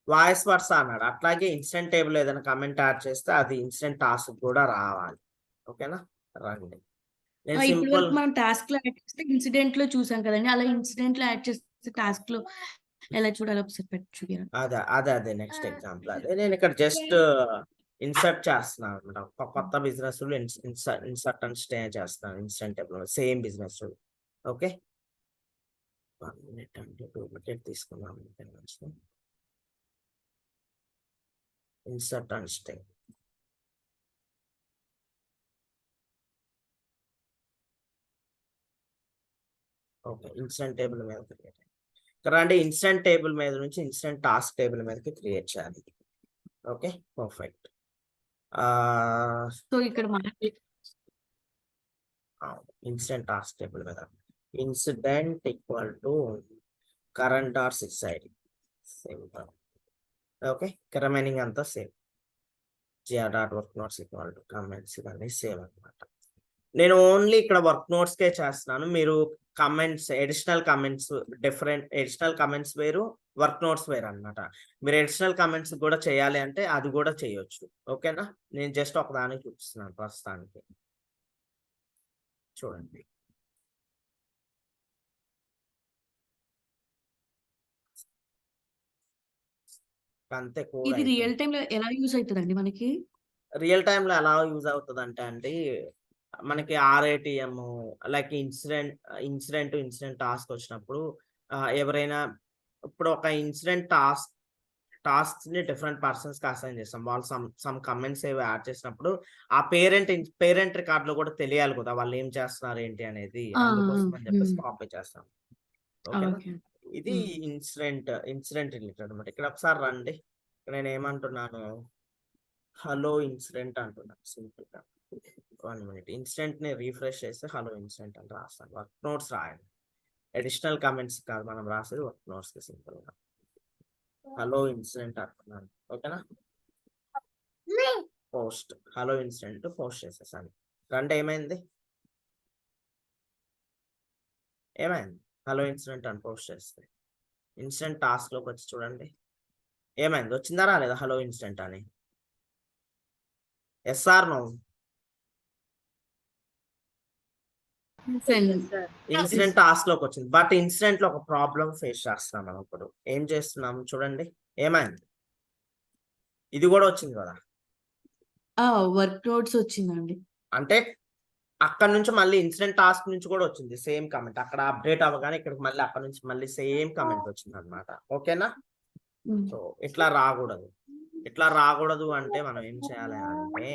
వాయిస్ వర్స అన్నాడు. అట్లాగే ఇన్స్టెంట్ టేబుల్ ఏదైనా కమెంట్ యాడ్ చేస్తే అది ఇన్స్టెంట్ టాస్క్ కూడా రావాలి. ఓకేనా, రండి. నేను ఇప్పుడు సింపుల్ వరకు మనం టాస్క్ లో యాడ్ చేస్తే ఇన్సిడెంట్ లో చూసాం కదండి. అలా ఇన్సిడెంట్ లో యాడ్ చేస్తే టాస్క్ లో ఎలా చూడాలి ఒకసారి పెట్టి అదే నెక్స్ట్ ఎగ్జాంపుల్ అదే. నేను ఇక్కడ జస్ట్ ఇన్సర్ట్ చేస్తున్నాను అనమాట. ఒక కొత్త business rule insert and stay చేస్తున్నాను incident table same business rule. Okay, 1 minute అంటే డూప్లికేట్ తీసుకున్నాను. Insert and stay. Okay, incident table మీద క్రియేట్ అంటే ఇన్స్టెంట్ టేబుల్ మీద నుంచి ఇన్స్టెంట్ టాస్క్ టేబుల్ మీదకి క్రియేట్ చేయాలి. Okay, perfect. సో ఇక్కడ ఇన్స్టెంట్ టాస్క్ టేబుల్ మీద incident equal to current dot 6 ID same. Okay, remaining అంతా same. GR dot work notes equal to comments ఇవన్నీ సేమ్ అనమాట. నేను ఓన్లీ ఇక్కడ వర్క్ నోట్స్ కే చేస్తున్నాను. మీరు comments additional comments additional comments వేరు, వర్క్ నోట్స్ వేరు అనమాట. మీరు ఎడిషనల్ కమెంట్స్ కూడా చేయాలి అంటే అది కూడా చేయొచ్చు. ఓకేనా, నేను జస్ట్ ఒక దానికి చూపిస్తున్నాను ప్రస్తుతానికి. చూడండి, అంతే. ఇది రియల్ టైమ్ లో ఎలా యూజ్ అవుతుందండి మనకి? రియల్ టైమ్ లో ఎలా యూజ్ అవుతుంది అంటే అండి, మనకి RATM లైక్ ఇన్సిడెంట్ టాస్క్ వచ్చినప్పుడు ఎవరైనా ఇప్పుడు ఒక ఇన్సిడెంట్ టాస్క్స్ ని డిఫరెంట్ పర్సన్స్ కి అసైన్ చేస్తాం. వాళ్ళు సమ్ కమెంట్స్ ఏవి యాడ్ చేసినప్పుడు ఆ పేరెంట్ రికార్డ్ లో కూడా తెలియాలి కదా వాళ్ళు ఏం చేస్తున్నారు ఏంటి అనేది. అందుకోసం అని చెప్పేసి కాపీ చేస్తాం. ఓకేనా? ఓకే. ఇది ఇన్సిడెంట్ రిలేటెడ్ అనమాట. ఇక్కడ ఒకసారి రండి. నేను ఏమంటున్నాను, హలో ఇన్సిడెంట్ అంటున్నాను సింపుల్ గా. 1 minute. ఇన్సిడెంట్ ని రీఫ్రెష్ చేస్తే హలో ఇన్సిడెంట్ అని రాస్తాను. వర్క్ నోట్స్ రాయండి. అడిషనల్ కమెంట్స్ కాదు మనం రాసేది, వర్క్ నోట్స్ కి సింపుల్ గా హలో ఇన్సిడెంట్ అంటున్నాను. ఓకేనా? పోస్ట్ హలో ఇన్సిడెంట్ పోస్ట్ చేసేసాను. రండి. ఏమైంది హలో ఇన్సిడెంట్ అని పోస్ట్ చేస్తే ఇన్సిడెంట్ టాస్క్ లోకి వచ్చి చూడండి ఏమైంది, వచ్చిందా రాలేదా హలో ఇన్సిడెంట్ అని? Yes or no? ఇన్సిడెంట్ టాస్క్ లోకి వచ్చింది. బట్ ఇన్సిడెంట్ లో ఒక ప్రాబ్లం ఫేస్ చేస్తున్నాం మనం. ఇప్పుడు ఏం చేస్తున్నాం చూడండి, ఏమైంది? ఇది కూడా వచ్చింది కదా, వర్క్ నోట్స్ వచ్చిందండి. అంటే అక్కడ నుంచి మళ్ళీ ఇన్సిడెంట్ టాస్క్ నుంచి కూడా వచ్చింది సేమ్ కమెంట్. అక్కడ అప్డేట్ అవ్వగానే ఇక్కడికి మళ్ళీ అక్కడ నుంచి మళ్ళీ సేమ్ కమెంట్ వచ్చింది అనమాట. ఓకేనా? సో ఇట్లా రాకూడదు అంటే మనం ఏం చేయాలి అంటే,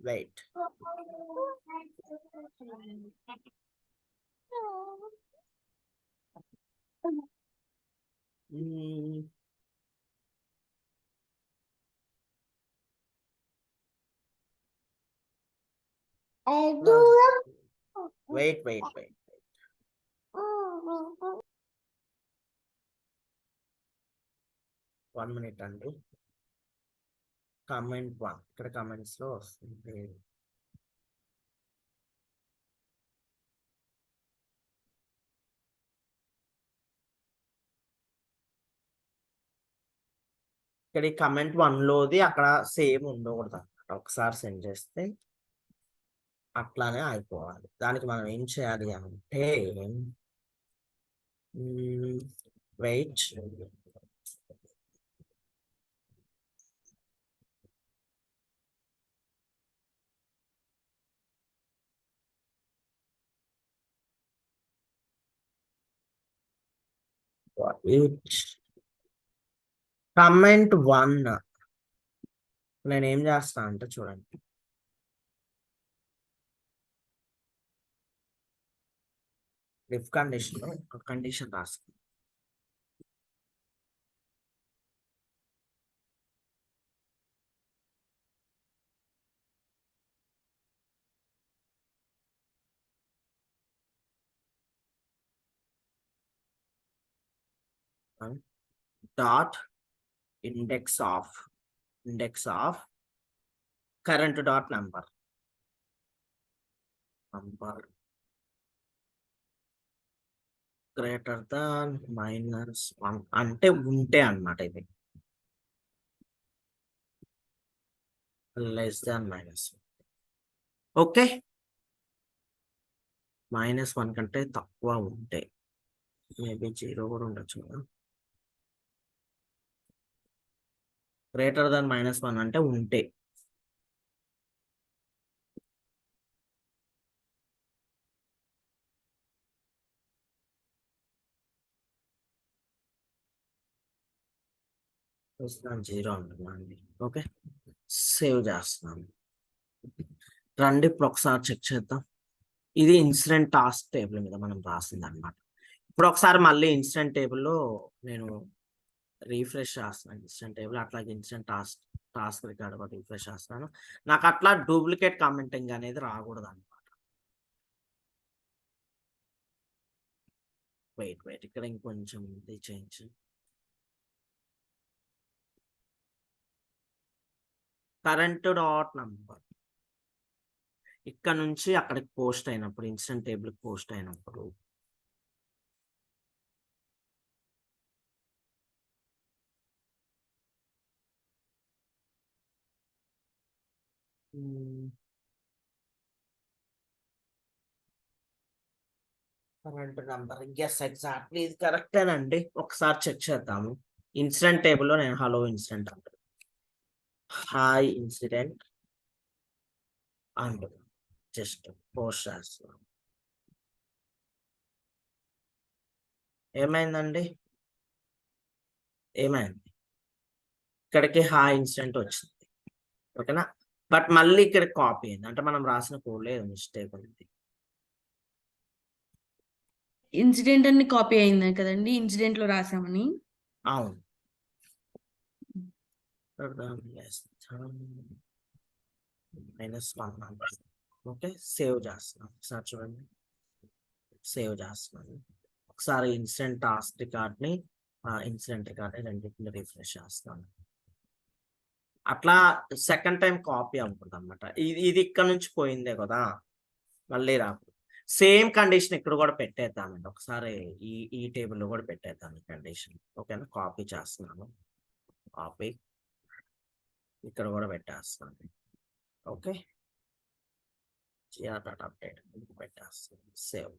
వెయిట్, వెయిట్ 1 minute అండి. కామెంట్ 1 ఇక్కడ కామెంట్స్ లో వస్తుంది. ఇక్కడ ఈ కమెంట్ 1 లోది అక్కడ సేమ్ ఉండకూడదు అనమాట. ఒకసారి సెండ్ చేస్తే అట్లానే అయిపోవాలి. దానికి మనం ఏం చేయాలి అంటే, వెయిట్, కమెంట్ 1 నేను ఏం చేస్తా అంటే చూడండి, ఇఫ్ కండిషన్ లో ఒక కండిషన్ రాస్తాను. Dot index of current dot number greater than -1 అంటే ఉంటే అన్నమాట. ఇది లెస్ దాన్ -1. ఓకే, -1 కంటే తక్కువ ఉంటే, మేబీ 0 కూడా ఉండొచ్చు కదా. గ్రేటర్ దాన్ -1 అంటే ఉంటే, జీరో అంటున్నాండి. ఓకే, సేవ్ చేస్తున్నాను. రండి ఇప్పుడు ఒకసారి చెక్ చేద్దాం. ఇది ఇన్సిడెంట్ టాస్క్ టేబుల్ మీద మనం రాసింది అనమాట. ఇప్పుడు ఒకసారి మళ్ళీ ఇన్సిడెంట్ టేబుల్లో నేను రీఫ్రెష్ చేస్తున్నాను. ఇన్సిడెంట్ టేబుల్ అట్లాగే ఇన్సిడెంట్ టాస్క్ రికార్డ్ కూడా రీఫ్రెష్ చేస్తున్నాను. నాకు అట్లా డూప్లికేట్ కామెంటింగ్ అనేది రాకూడదు అనమాట. వెయిట్ ఇక్కడ ఇంకొంచెం చేంజ్. కరెంట్ డాట్ నంబర్ ఇక్కడ నుంచి అక్కడికి పోస్ట్ అయినప్పుడు, ఇన్సిడెంట్ టేబుల్ పోస్ట్ అయినప్పుడు కరెంట్ నంబర్, ఎస్ ఎగ్జాక్ట్లీ ఇది కరెక్టేనండి. ఒకసారి చెక్ చేద్దాము. ఇన్సిడెంట్ టేబుల్లో నేను హలో ఇన్సిడెంట్ అంటాను. Hi incident and just post చేస్తున్నాం. ఏమైందండి? ఏమైంది? ఇక్కడికి హాయ్ ఇన్సిడెంట్ వచ్చింది. ఓకేనా? బట్ మళ్ళీ ఇక్కడ కాపీ అయింది. అంటే మనం రాసిన కోడ్లో ఏదో మిస్టేక్ ఉంది. ఇన్సిడెంట్ అని కాపీ అయింది కదండి, ఇన్సిడెంట్ లో రాసామని. అవును. -1 ఓకే, సేవ్ చేస్తున్నాం. ఒకసారి చూడండి, సేవ్ చేస్తున్నాను. ఒకసారి ఇన్సిడెంట్ టాస్క్ రికార్డ్ని ఇన్సిడెంట్ రికార్డ్ రెండింటిని రిఫ్రెష్ చేస్తాను. అట్లా సెకండ్ టైం కాపీ అవుతుంది అనమాట. ఇది ఇక్కడ నుంచి పోయిందే కదా, మళ్ళీ రాదు. సేమ్ కండిషన్ ఇక్కడ కూడా పెట్టేద్దామండి. ఒకసారి ఈ టేబుల్లో కూడా పెట్టేద్దాం ఈ కండిషన్. ఓకేనా? కాపీ చేస్తున్నాను. కాపీ ఇక్కడ కూడా పెట్టేస్తాను. ఓకే, జిఆర్ డాట్ అప్డేట్ పెట్టేస్తాను. సేవ్.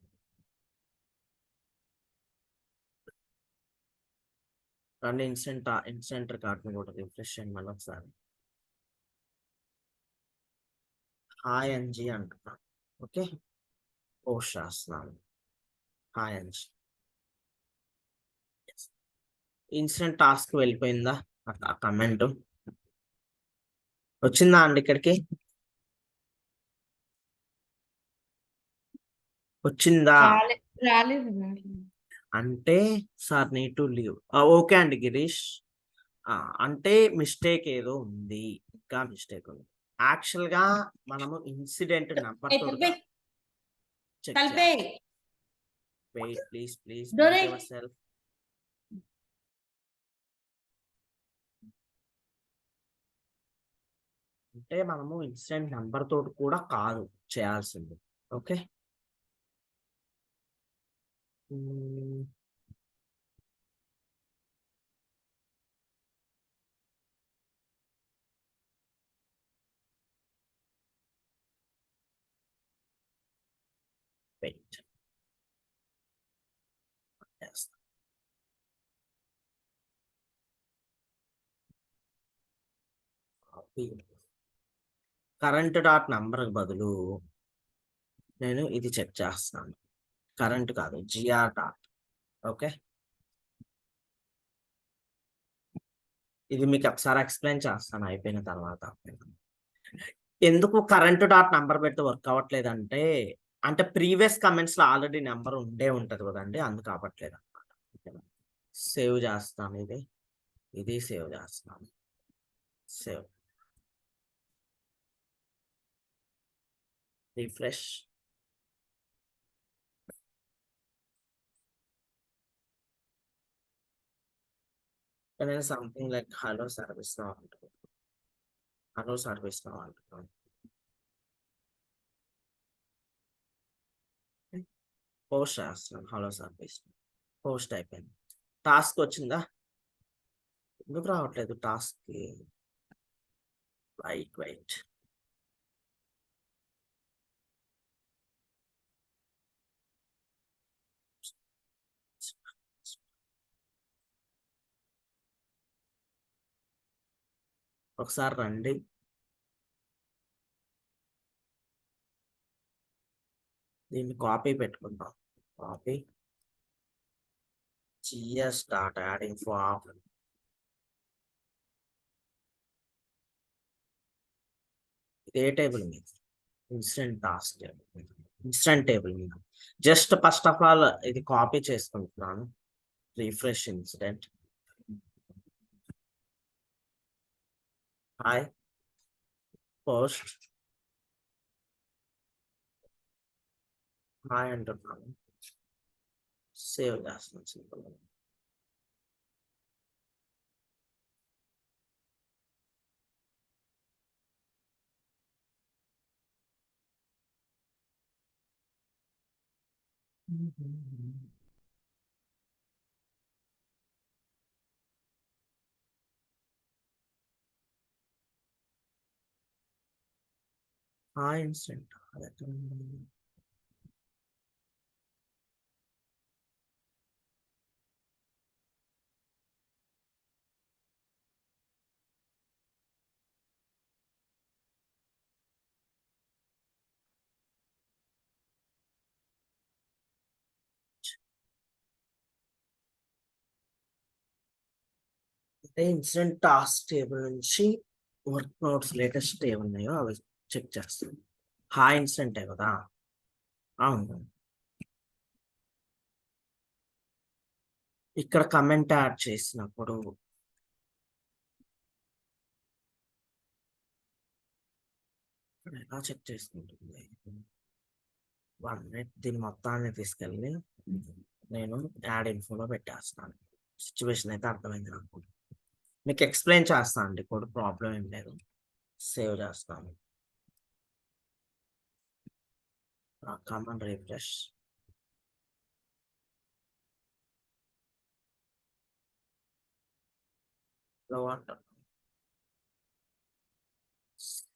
రండి, ఇన్సిడెంట్ రికార్డ్ని కూడా రిఫ్రెష్ చేయండి మళ్ళీ ఒకసారి. హాయ్ ఎన్జీ అంటున్నాను. ఓకే, పోస్ట్ చేస్తున్నాను. Hi NG. ఇన్సిడెంట్ టాస్క్ వెళ్ళిపోయిందా? ఆ కమెంట్ వచ్చిందా అండి ఇక్కడికి? వచ్చిందా? రాలేదు. అంటే sir need to leave. Okay అండి గిరీష్. అంటే మిస్టేక్ ఏదో ఉంది, ఇంకా మిస్టేక్ ఉంది. యాక్చువల్ గా మనము ఇన్సిడెంట్ నెంబర్ తో చెక్ చేయాలి. Wait please yourself. అంటే మనము ఇన్సిడెంట్ నెంబర్ తోటి కూడా కాదు చేయాల్సింది. Okay, wait. Current dot number బదులు నేను ఇది చెక్ చేస్తున్నాను. కరెంట్ కాదు, జిఆర్ డాట్. ఓకే, ఇది మీకు ఒకసారి ఎక్స్ప్లెయిన్ చేస్తాను అయిపోయిన తర్వాత. ఎందుకు కరెంట్ డాట్ నంబర్ పెడితే వర్క్ అవ్వట్లేదు అంటే ప్రీవియస్ కమెంట్స్ లో ఆల్రెడీ నెంబర్ ఉండే ఉంటది కదండి, అందుకు అవ్వట్లేదు అనమాట. సేవ్ చేస్తాను. ఇది సేవ్ చేస్తున్నాను. Save, refresh. నేను something like hello ServiceNow అంటున్నాను. హలో సర్వీస్ నౌ అంటున్నాను. పోస్ట్ చేస్తున్నాను. హలో సర్వీస్ పోస్ట్ అయిపోయింది. టాస్క్ వచ్చిందా? ఎందుకు రావట్లేదు టాస్క్ కి? వెయిట్. ఒకసారి రండి. దీన్ని కాపీ పెట్టుకుందాం. Copy gs start adding for A table మీద? ఇన్స్టెంట్ టాస్క్ ఇన్స్టెంట్ టేబుల్ మీద. జస్ట్ ఫస్ట్ ఆఫ్ ఆల్ ఇది కాపీ చేసుకుంటున్నాను. Refresh incident. Hi post hi అంటున్నాను. సేవ్ చేస్తున్నాను simple. Hi incident. Incident task table నుంచి వర్క్ నోట్స్ లేటెస్ట్ ఏమున్నాయో అవి check చేస్తాను. ఇన్సిడెంటే కదా. అవును, ఇక్కడ కమెంట్ యాడ్ చేసినప్పుడు ఇక్కడ ఎలా చెక్ చేసుకుంటుంది. 1 మినిట్, దీని మొత్తాన్ని తీసుకెళ్ళి నేను యాడ్ ఇన్ఫోలో పెట్టేస్తాను. సిచ్యువేషన్ అయితే అర్థమైంది నాకు. మీకు ఎక్స్ప్లెయిన్ చేస్తాను అండి, కూడా ప్రాబ్లం ఏం లేదు. సేవ్ చేస్తాను. Command refresh.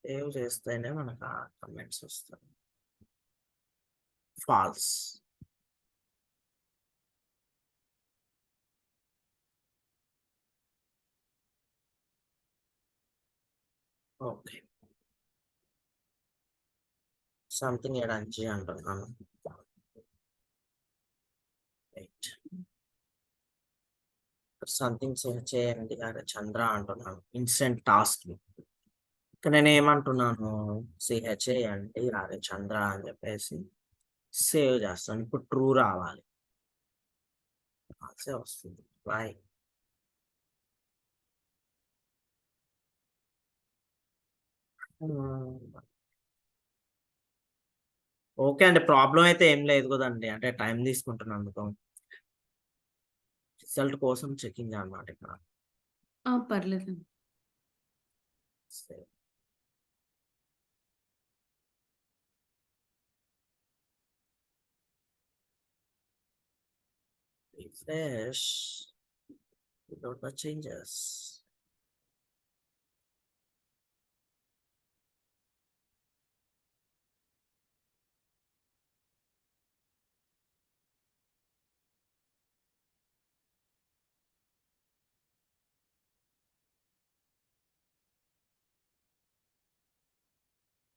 సేవ్ చేస్తేనే మనకు ఆ కమెంట్స్ వస్తాయి. ఫాల్స్. ఓకే, సంథింగ్ ఎడంచి అంటున్నాను. సంథింగ్ చేయండి అదే చంద్ర అంటున్నాను. ఇన్స్టెంట్ టాస్క్ ఇక్కడ నేను ఏమంటున్నాను, చేయండి అదే చంద్ర అని చెప్పేసి సేవ్ చేస్తాను. ఇప్పుడు ట్రూ రావాలి, వస్తుంది. బాయ్. ఓకే అండి, ప్రాబ్లం అయితే ఏం లేదు కదండి, అంటే టైం తీసుకుంటున్నందుకు. రిజల్ట్ కోసం చెకింగ్ అన్నమాట ఇక్కడ. పర్లేదండి. Save. Refresh without the changes.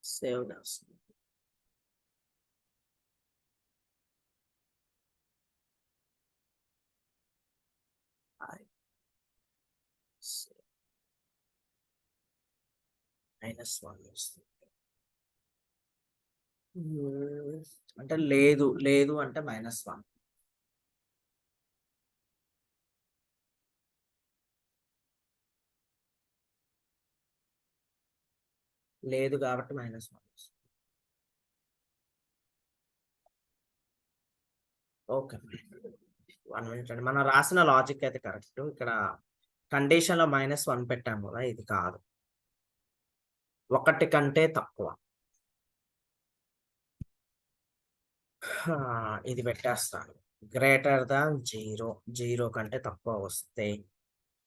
Save as. -1 వస్తుంది. అంటే లేదు లేదు అంటే -1. లేదు కాబట్టి -1 వస్తుంది. ఓకే, 1 మినిట్ అండి. మనం రాసిన లాజిక్ అయితే కరెక్ట్. ఇక్కడ కండిషన్ లో -1 పెట్టాము కదా, ఇది కాదు, 1 కంటే తక్కువ. ఇది పెట్టేస్తాను. గ్రేటర్ దాన్ 0, 0 కంటే తక్కువ వస్తే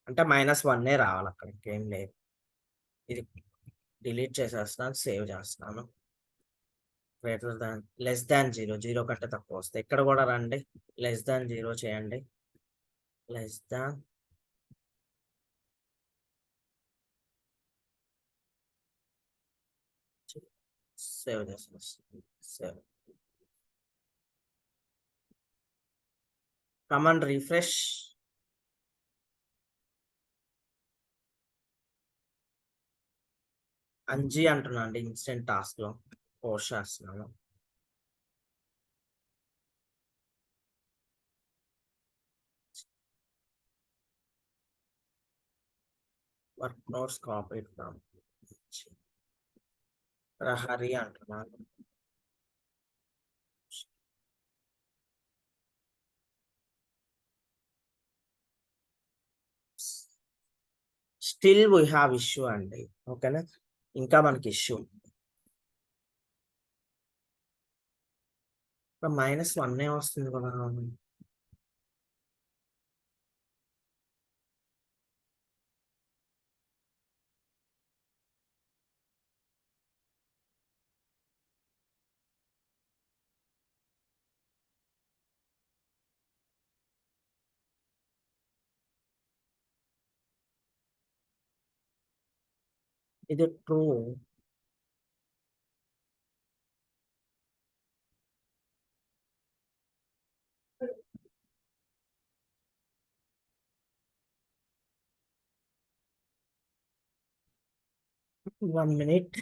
అంటే -1 రావాలి, అక్కడ ఇంకేం లేదు. ఇది డిలీట్ చేసేస్తున్నాను, సేవ్ చేస్తున్నాను. గ్రేటర్ దాన్ లెస్ దాన్ 0, 0 కంటే తక్కువ వస్తే ఇక్కడ కూడా రండి, లెస్ దాన్ 0 చేయండి. లెస్ దాన్ సేవ్ చేసేస్తాను. సేవ్. Command refresh. అంజీ అంటున్నా అండి, ఇన్స్టెంట్ టాస్క్ లో పోస్ట్ చేస్తున్నాను. వర్క్ నోట్స్ కాపీ ఫ్రమ్ ప్రహరీ అంటున్నాను. స్టిల్ వీ హ్యావ్ ఇష్యూ అండి, ఓకేనా, ఇంకా మనకి ఇష్యూ. -1 వస్తుంది కదా. ఇది ట్రూ. 1 minute.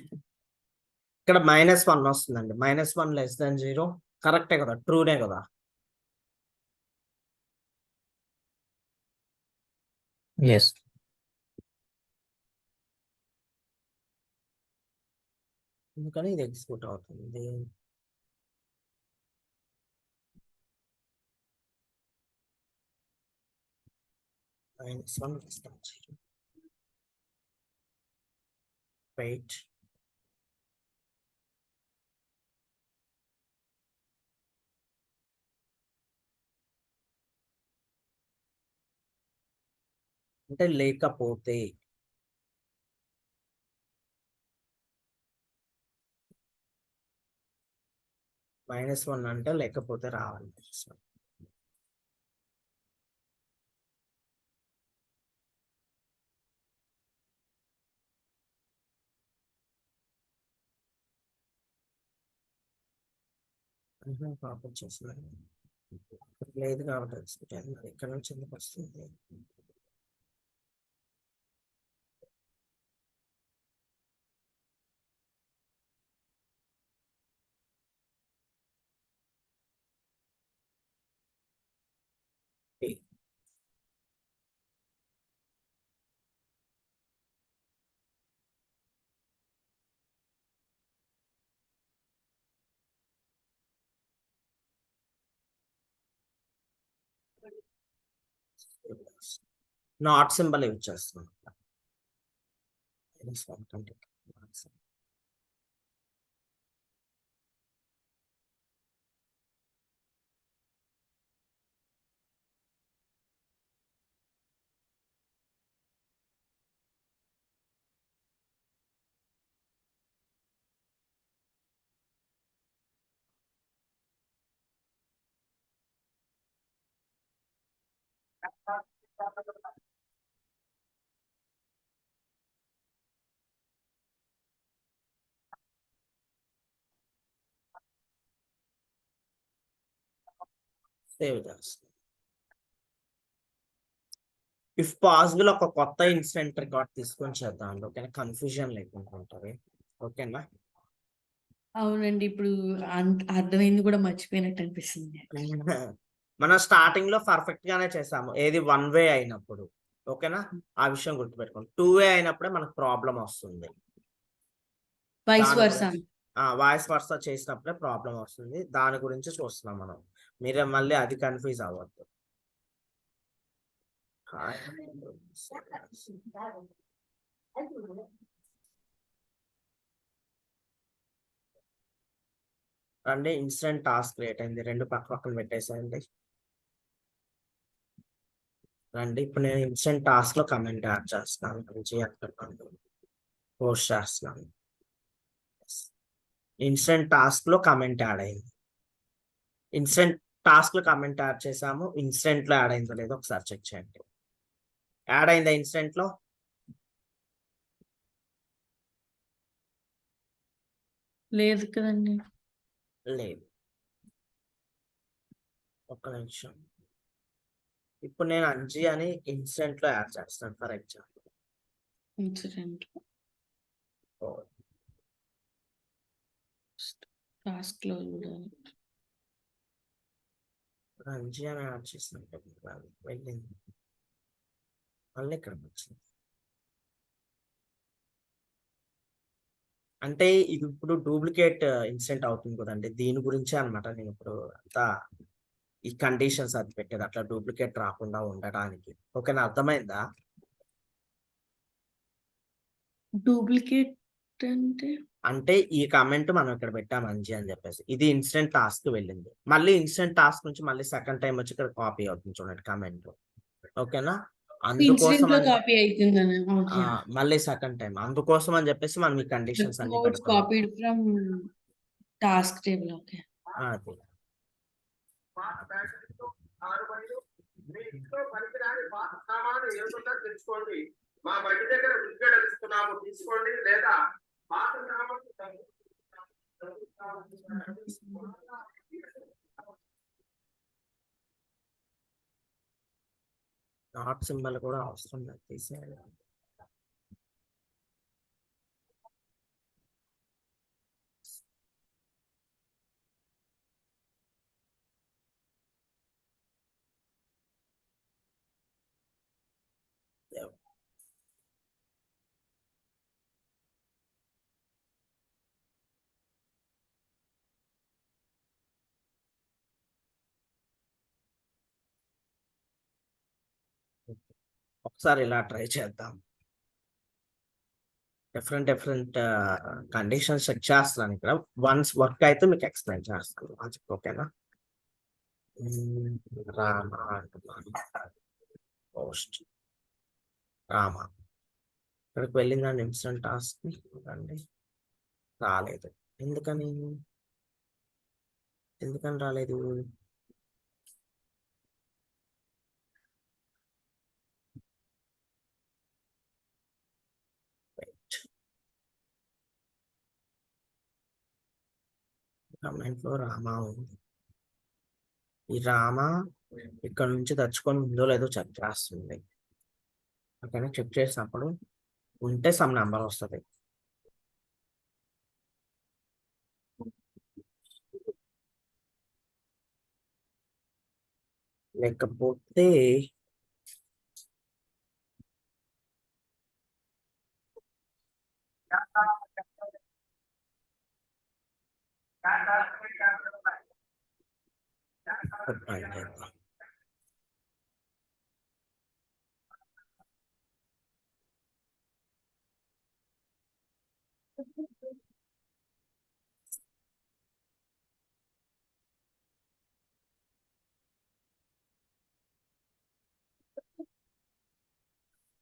ఇక్కడ -1 వస్తుందండి. -1 లెస్ దాన్ 0 కరెక్టే కదా, ట్రూనే కదా. Yes. అందుకని ఇది ఎగ్జిక్యూట్ అవుతుంది. -1 less than 0. Wait. అంటే లేకపోతే -1 అంటే లేకపోతే రావాలి. పాపం చేస్తున్నాను లేదు కాబట్టి ఎక్స్పెక్ట్ అయింది. మరి ఇక్కడ నుంచి ఎందుకు వస్తుంది? నాట్ సింబల్ యూజ్ చేస్తున్నాం. సేవ్ చేస్తాం. ఇఫ్ పాసిబుల్ ఒక కొత్త ఇన్సిడెంట్ రికార్డ్ తీసుకొని చేద్దాం. ఓకేనా, కన్ఫ్యూజన్ లేకుండా ఉంటుంది. ఓకేనా, అవునండి. ఇప్పుడు అర్థమైంది కూడా మర్చిపోయినట్టు అనిపిస్తుంది. మనం స్టార్టింగ్ లో పర్ఫెక్ట్ గానే చేసాము. ఏది 1 వే అయినప్పుడు. ఓకేనా, ఆ విషయం గుర్తుపెట్టుకోండి. 2 వే అయినప్పుడే మనకు ప్రాబ్లం వస్తుంది. Vice versa. వాయిస్ వర్సా చేసినప్పుడే ప్రాబ్లం వస్తుంది. దాని గురించి చూస్తున్నాం మనం. మీరే మళ్ళీ అది కన్ఫ్యూజ్ అవ్వద్దు. రండి, ఇన్స్టెంట్ టాస్క్ క్రియేట్ అయింది. 2 పక్క పక్కన పెట్టేసేయండి. రండి, ఇప్పుడు నేను ఇన్స్టెంట్ టాస్క్ లో కమెంట్ యాడ్ చేస్తాను. పోస్ట్ చేస్తున్నాను. ఇన్స్టెంట్ టాస్క్ లో కమెంట్ యాడ్ అయింది. ఇన్స్టెంట్ టాస్క్ లో కమెంట్ యాడ్ చేసాము. ఇన్స్టెంట్ లో యాడ్ అయిందో లేదో ఒకసారి చెక్ చేయండి. యాడ్ అయిందా ఇన్స్టెంట్ లో? లేదు కదండి. లేదు. ఒక్క నిమిషం. ఇప్పుడు నేను అంజీ అని ఇన్స్టెంట్ లో యాడ్ చేస్తాను ఫర్ ఎగ్జాంపుల్. ఇన్సిడెంట్ టాస్క్ లో చూడాలి. అంజీ అని యాడ్ చేసినట్టు వెళ్ళింది, మళ్ళీ ఇక్కడ వచ్చింది. అంటే ఇది ఇప్పుడు డూప్లికేట్ ఇన్సిడెంట్ అవుతుంది కదండి, దీని గురించే అనమాట. నేను ఇప్పుడు అంతా ఈ కండిషన్స్ అది పెట్టేది అట్లా డూప్లికేట్ రాకుండా ఉండడానికి. ఓకేనా, అర్థమైందా? డూప్లికేట్ అంటే అంటే ఈ కామెంట్ మనం ఇక్కడ పెట్టాం అంజీ అని చెప్పేసి, ఇది ఇన్స్టెంట్ టాస్క్ వెళ్ళింది. మళ్ళీ ఇన్స్టెంట్ టాస్క్ నుంచి మళ్ళీ సెకండ్ టైం వచ్చి ఇక్కడ కాపీ అవుతుంది చూడండి కామెంట్. ఓకేనా, అందుకోసం ఇన్సిడెంట్ లో కాపీ అవుతుందని. మళ్ళీ సెకండ్ టైం అందుకోసం అని చెప్పేసి మనం ఈ కండిషన్స్ అన్ని పెడుతున్నాం. Copied from task table. Okay, అది మీ ఇంట్లో పనికిరాని పాత సామాను ఏముందో తెలుసుకోండి. మా బండి దగ్గర ఉద్యోగం ఇస్తున్నాము, తీసుకోండి. లేదా పాత సామాను నాట్ సింబల్ కూడా అవసరం లేదు, తీసేయాలి. ఒకసారి ఇలా ట్రై చేద్దాం. డిఫరెంట్ కండిషన్స్ చెక్ చేస్తున్నాను ఇక్కడ. వన్స్ వర్క్ అయితే మీకు ఎక్స్ప్లెయిన్ చేస్తాను. ఓకేనా? రామా అంటున్నాను. పోస్ట్ రామా ఇక్కడికి వెళ్ళిందండి ఇన్స్టెంట్ టాస్క్ అండి. రాలేదు. ఎందుకని రాలేదు? కమెంట్ లో రామా ఉంది. ఈ రామా ఇక్కడ నుంచి తెచ్చుకొని ఉందో లేదో చెక్ చేస్తుంది. ఓకేనా? చెక్ చేసినప్పుడు ఉంటే సమ్ నెంబర్ వస్తుంది. లేకపోతే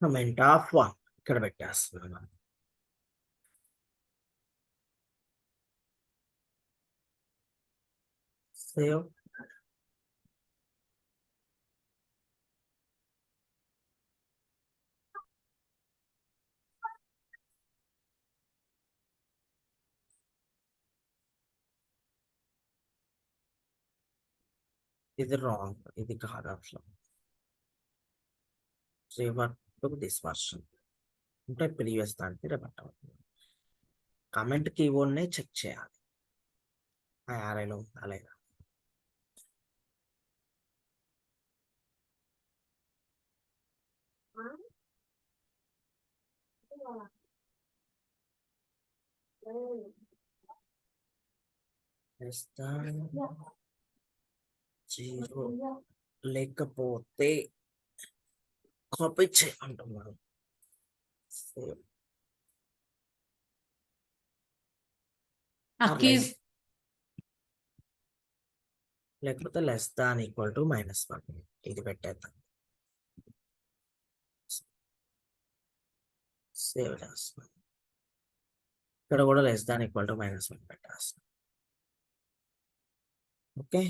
కమెంట్ ఆఫ్ 1 ఇక్కడ పెట్టేస్తున్నాను. సేవ్. ఇది రాంగ్, ఇది కాదు అసలు. రివర్ట్ టు దిస్ వర్షన్ అంటే ప్రీవియస్ దానికి రివర్ట్ అవుతుంది. కమెంట్ కీవర్డ్ నే చెక్ చేయాలి. ఆ యారేలో ఉందా లేదా. జీరో లేకపోతే కాపీ చేయమంటున్నాను. లేకపోతే లెస్ దాన్ ఈక్వల్ టు -1 ఇది పెట్టేద్దాం. సేవ్ చేస్తాం. ఇక్కడ కూడా లెస్ దాన్ ఈక్వల్ టు -1 పెట్టేస్తాం. ఓకే.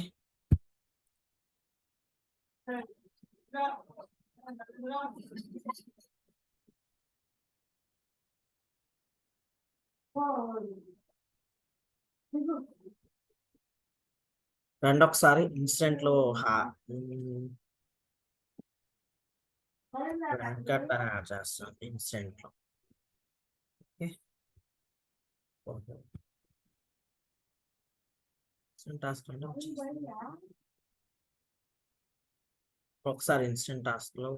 రండి ఒకసారి ఇన్స్టెంట్ లో యాడ్ చేస్తాం ఇన్స్టెంట్ లో. ఓకే. టాస్క్ ఒకసారి ఇన్స్టెంట్ టాస్క్ లో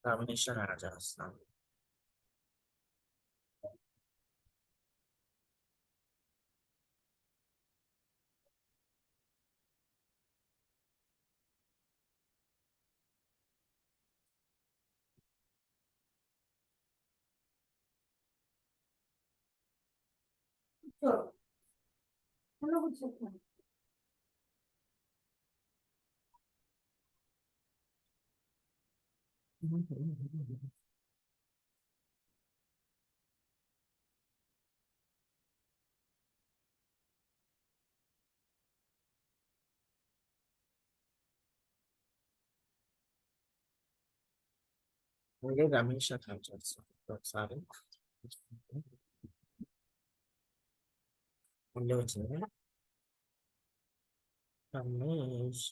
కాంబినేషన్ యాడ్ చేస్తాం. మళ్ళీ రమేష్ యాడ్ చేస్తాం ఒకసారి. మళ్ళీ వచ్చింది రమేష్.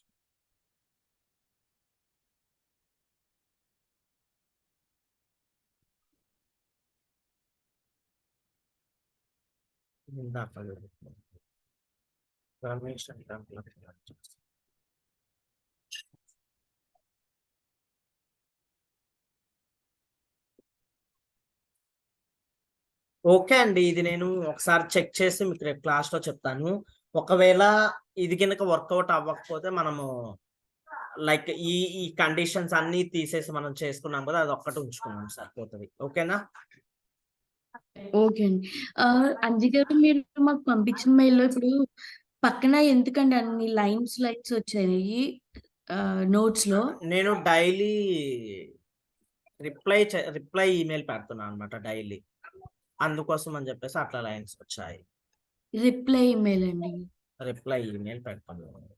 రమేష్ అంటే ఓకే అండి. ఇది నేను ఒకసారి చెక్ చేసి మీకు రేపు క్లాస్ లో చెప్తాను. ఒకవేళ ఇది కనుక వర్కౌట్ అవ్వకపోతే మనము లైక్ ఈ కండిషన్స్ అన్ని తీసేసి మనం చేసుకున్నాం కదా, అది ఒక్కటి ఉంచుకున్నాం సరిపోతుంది. ఓకేనా? ఓకే అండి. అంజి గారు, మీరు మాకు పంపించిన మెయిల్లో ఇప్పుడు పక్కన ఎందుకండి అన్ని లైన్స్ వచ్చాయి నోట్స్ లో? నేను డైలీ రిప్లై ఈమెయిల్ పెడుతున్నాను అనమాట డైలీ, అందుకోసం అని చెప్పేసి అట్లా లైన్స్ వచ్చాయి. రిప్లై ఇమెయిల్ అండి? రిప్లై ఈమెయిల్ పెడుతున్నాను.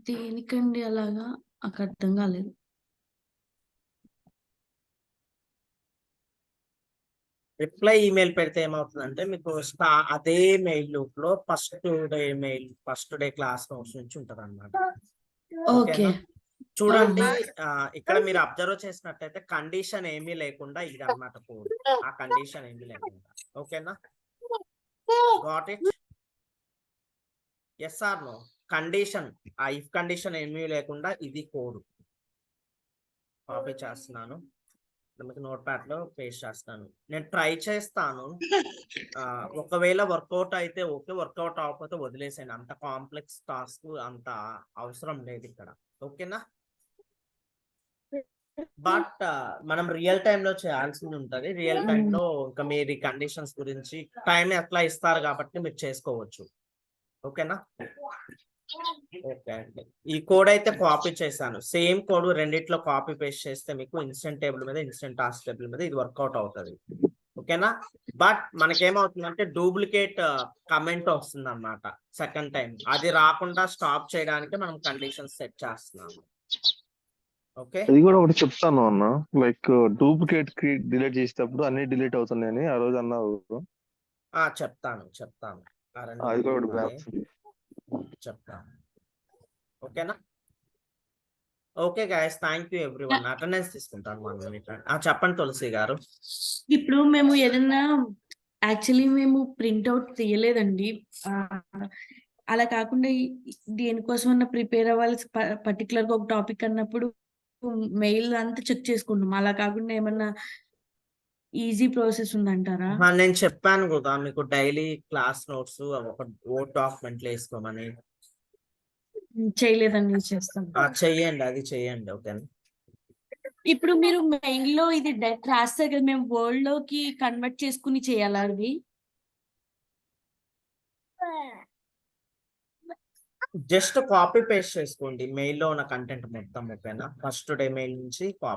దేనికండి అలాగా? నాకు అర్థం కాలేదు. రిప్లై ఈమెయిల్ పెడితే ఏమవుతుందంటే మీకు అదే మెయిల్ లూప్ లో ఫస్ట్ డే క్లాస్ నోట్స్ నుంచి ఉంటది అనమాట. ఓకే. చూడండి, ఇక్కడ మీరు అబ్జర్వ్ చేసినట్టయితే కండిషన్ ఏమీ లేకుండా ఇది అనమాట కోడ్. ఆ కండిషన్ ఏమీ లేకుండా. ఓకేనా? Got it? Yes or no? Condition, ఆ ఇఫ్ కండిషన్ ఏమీ లేకుండా ఇది కోడ్. కాపీ చేస్తున్నాను, మీకు నోట్ ప్యాడ్ లో పేస్ట్ చేస్తాను. నేను ట్రై చేస్తాను, ఒకవేళ వర్కౌట్ అయితే ఓకే, వర్కౌట్ అవ్వకపోతే వదిలేసాను. అంత కాంప్లెక్స్ టాస్క్ అంత అవసరం లేదు ఇక్కడ. ఓకేనా? బట్ మనం రియల్ టైమ్ లో చేయాల్సింది ఉంటది. రియల్ టైమ్ లో ఇంకా మీరు కండిషన్స్ గురించి టైం ఎట్లా ఇస్తారు కాబట్టి మీరు చేసుకోవచ్చు. ఓకేనా? ఓకే అండి, ఈ కోడ్ అయితే కాపీ చేశాను. సేమ్ కోడ్ రెండిట్లో కాపీ పేస్ట్ చేస్తే మీకు ఇన్స్టెంట్ టేబుల్ మీద, ఇన్స్టెంట్ టాస్క్ టేబుల్ మీద ఇది వర్కౌట్ అవుతుంది. ఓకేనా? బట్ మనకేమవుతుందంటే డూప్లికేట్ కమెంట్ వస్తుంది అన్నమాట సెకండ్ టైం. అది రాకుండా స్టాప్ చేయడానికి మనం కండిషన్స్ సెట్ చేస్తున్నాము. ఓకే, ఇది కూడా ఒకటి చెప్తాను అన్న, లైక్ డూప్లికేట్ డిలీట్ చేసేటప్పుడు అన్ని డిలీట్ అవుతున్నాయని ఆ రోజు అన్నావు. చెప్తాను. అది కూడా ఒకటి ఉన్నాయి, చెప్తాను. ఓకేనా? Okay guys, thank you everyone. Attendance తీసుకుంటాను 1 minute. చెప్పండి తులసి గారు. ఇప్పుడు మేము ఏదన్నా యాక్చువల్లీ మేము ప్రింట్అవుట్ తీయలేదండి. అలా కాకుండా దేనికోసమన్నా ప్రిపేర్ అవ్వాలి, పర్టికులర్ గా ఒక టాపిక్ అన్నప్పుడు మెయిల్ అంతా చెక్ చేసుకుంటాం. అలా కాకుండా ఏమన్నా ఈజీ ప్రాసెస్ ఉందంటారా? నేను చెప్పాను కదా మీకు డైలీ క్లాస్ నోట్స్ ఒక వర్డ్ డాక్యుమెంట్ లో వేసుకోమని. చేయలేదండి, చేస్తాను. చెయ్యండి, అది చెయ్యండి. ఓకేనా? ఇప్పుడు మీరు మెయిల్ లో ఇది డైరెక్ట్ రాస్తారు కదా, మేము వర్డ్ లోకి కన్వర్ట్ చేసుకుని చేయాలా అది? జస్ట్ కాపీ పేస్ట్ చేసుకోండి మెయిల్ లో ఉన్న కంటెంట్ మొత్తం. ఓకేనా? ఫస్ట్ డే మెయిల్ నుంచి కాపీ